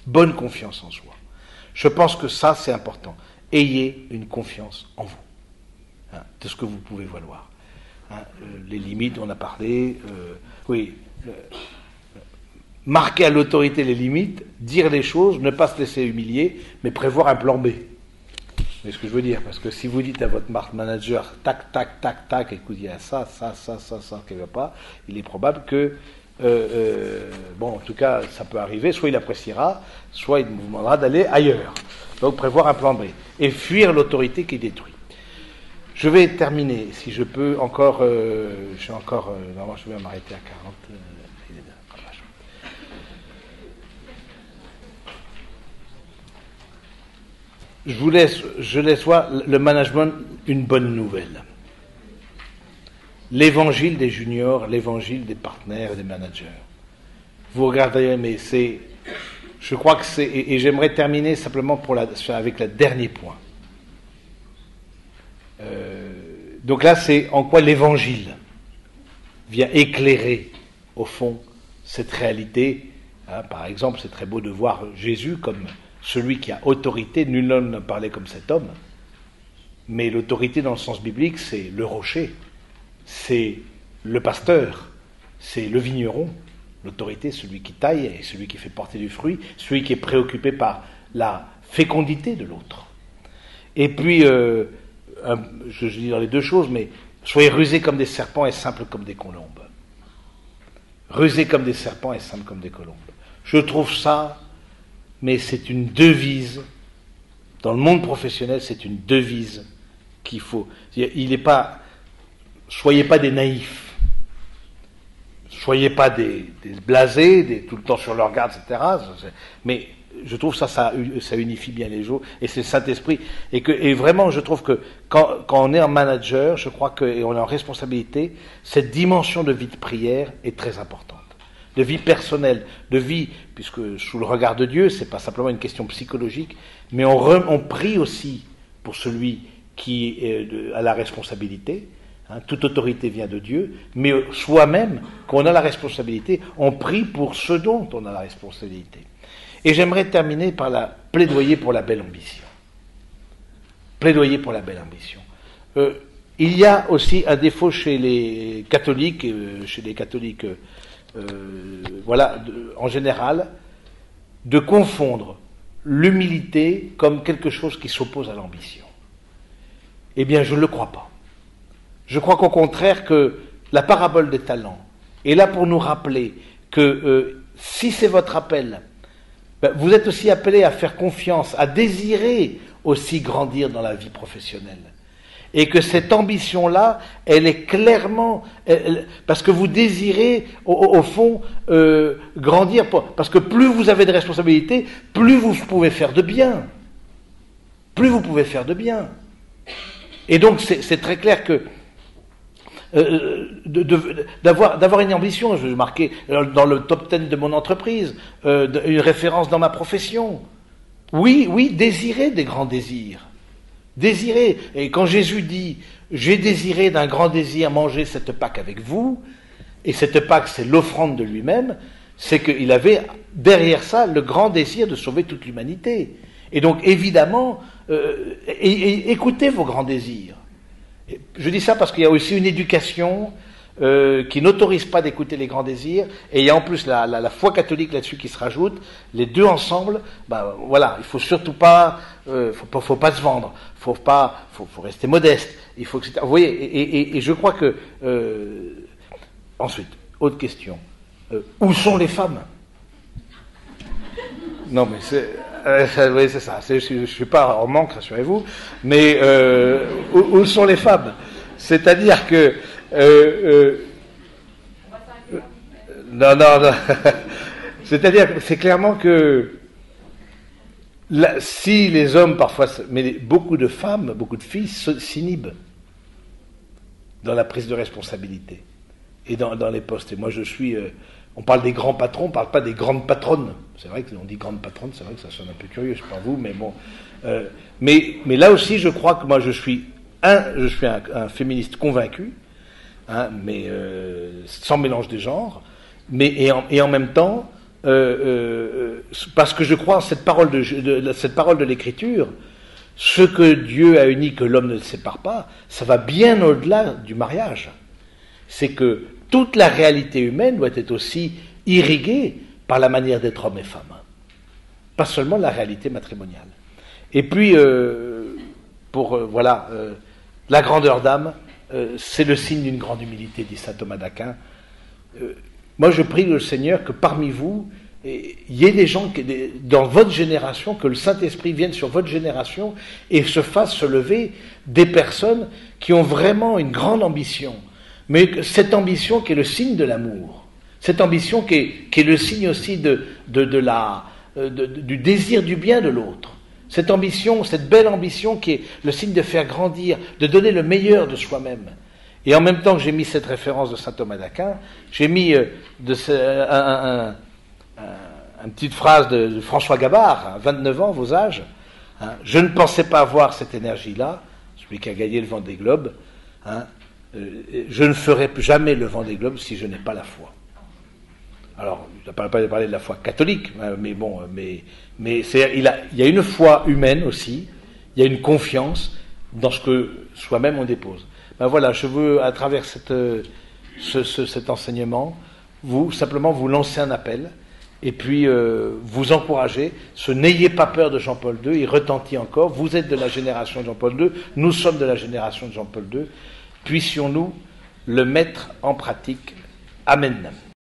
Bonne confiance en soi. Je pense que ça c'est important. Ayez une confiance en vous, hein, de ce que vous pouvez valoir. Hein, les limites, on a parlé. Marquer à l'autorité les limites, dire les choses, ne pas se laisser humilier, mais prévoir un plan B. C'est ce que je veux dire, parce que si vous dites à votre manager, tac, tac, tac, tac, écoute, il y a ça qui ne va pas, il est probable que, en tout cas, ça peut arriver, soit il appréciera, soit il vous demandera d'aller ailleurs. Donc prévoir un plan B. Et fuir l'autorité qui détruit. Je vais terminer, si je peux, encore, normalement je vais m'arrêter à 40. Je laisse voir le management une bonne nouvelle. L'évangile des juniors, l'évangile des partenaires et des managers. Vous regardez, mais je crois que c'est, et j'aimerais terminer simplement avec le dernier point. Donc là, c'est en quoi l'évangile vient éclairer, au fond, cette réalité. Hein, par exemple, c'est très beau de voir Jésus comme celui qui a autorité, nul homme n'a parlé comme cet homme, mais l'autorité dans le sens biblique, c'est le rocher, c'est le pasteur, c'est le vigneron. L'autorité, celui qui taille et celui qui fait porter du fruit, celui qui est préoccupé par la fécondité de l'autre. Et puis, je dis dans les deux choses, mais soyez rusés comme des serpents et simples comme des colombes. Rusés comme des serpents et simples comme des colombes. Je trouve ça... Mais c'est une devise, dans le monde professionnel, c'est une devise qu'il faut. Soyez pas des naïfs, soyez pas des blasés, tout le temps sur leur garde, etc. Mais je trouve ça unifie bien les gens, et c'est le Saint-Esprit. Et vraiment, je trouve que quand on est un manager, je crois et on est en responsabilité, cette dimension de vie de prière est très importante. De vie personnelle, de vie, puisque sous le regard de Dieu, c'est pas simplement une question psychologique, mais on prie aussi pour celui qui a la responsabilité. Hein, toute autorité vient de Dieu, mais soi-même, quand on a la responsabilité, on prie pour ce dont on a la responsabilité. Et j'aimerais terminer par la plaidoyer pour la belle ambition. Plaidoyer pour la belle ambition. Il y a aussi un défaut chez les catholiques, en général, de confondre l'humilité comme quelque chose qui s'oppose à l'ambition. Eh bien, je ne le crois pas. Je crois qu'au contraire que la parabole des talents est là pour nous rappeler qu'il si c'est votre appel, vous êtes aussi appelé à faire confiance, à désirer aussi grandir dans la vie professionnelle. Et que cette ambition-là, elle est clairement... parce que vous désirez, au fond, grandir. Parce que plus vous avez de responsabilités, plus vous pouvez faire de bien. Plus vous pouvez faire de bien. Et donc, c'est très clair que d'avoir une ambition, je vais marquer dans le top 10 de mon entreprise, une référence dans ma profession. Oui, désirer des grands désirs. Désirer. Et quand Jésus dit « J'ai désiré d'un grand désir manger cette Pâque avec vous », et cette Pâque, c'est l'offrande de lui-même, c'est qu'il avait derrière ça le grand désir de sauver toute l'humanité. Et donc, évidemment, écoutez vos grands désirs. Je dis ça parce qu'il y a aussi une éducation qui n'autorise pas d'écouter les grands désirs, et il y a en plus la foi catholique là-dessus qui se rajoute. Les deux ensemble, voilà, il faut surtout pas, faut pas se vendre, faut rester modeste, il faut, etc. Vous voyez, et je crois que ensuite, autre question, où sont les femmes? Non mais oui, c'est ça. Je ne suis pas en manque, rassurez-vous. Mais où sont les femmes? C'est-à-dire que non. C'est-à-dire que c'est clairement que si les hommes parfois, mais beaucoup de femmes, beaucoup de filles s'inhibent dans la prise de responsabilité et dans les postes. Et moi, je suis. On parle des grands patrons, on ne parle pas des grandes patronnes. C'est vrai qu'on dit grande patronne, c'est vrai que ça sonne un peu curieux, je ne sais pas vous, mais bon. Mais là aussi, je crois que moi, je suis un féministe convaincu, hein, mais sans mélange des genres, et en même temps, parce que je crois en cette parole de l'Écriture, ce que Dieu a uni, que l'homme ne sépare pas, ça va bien au-delà du mariage. C'est que toute la réalité humaine doit être aussi irriguée par la manière d'être homme et femme. Pas seulement la réalité matrimoniale. Et puis, la grandeur d'âme, c'est le signe d'une grande humilité, dit saint Thomas d'Aquin. Moi, je prie le Seigneur que parmi vous, il y ait des gens dans votre génération, que le Saint-Esprit vienne sur votre génération et se fasse se lever des personnes qui ont vraiment une grande ambition. Mais cette ambition qui est le signe de l'amour, cette ambition qui est le signe aussi du désir du bien de l'autre, cette ambition, cette belle ambition qui est le signe de faire grandir, de donner le meilleur de soi-même. Et en même temps que j'ai mis cette référence de saint Thomas d'Aquin, j'ai mis une petite phrase de François Gabard, 29 ans, vos âges. Hein, je ne pensais pas avoir cette énergie-là, celui qui a gagné le Vendée Globe. Hein, je ne ferai jamais le Vendée Globe si je n'ai pas la foi. Alors, je ne parle pas de parler de la foi catholique, mais bon, mais il y a une foi humaine aussi, il y a une confiance dans ce que soi-même on dépose. Voilà, je veux, à travers cet enseignement, simplement vous lancer un appel, et puis vous encourager. N'ayez pas peur de Jean-Paul II, il retentit encore. Vous êtes de la génération de Jean-Paul II, nous sommes de la génération de Jean-Paul II. Puissions-nous le mettre en pratique. Amen.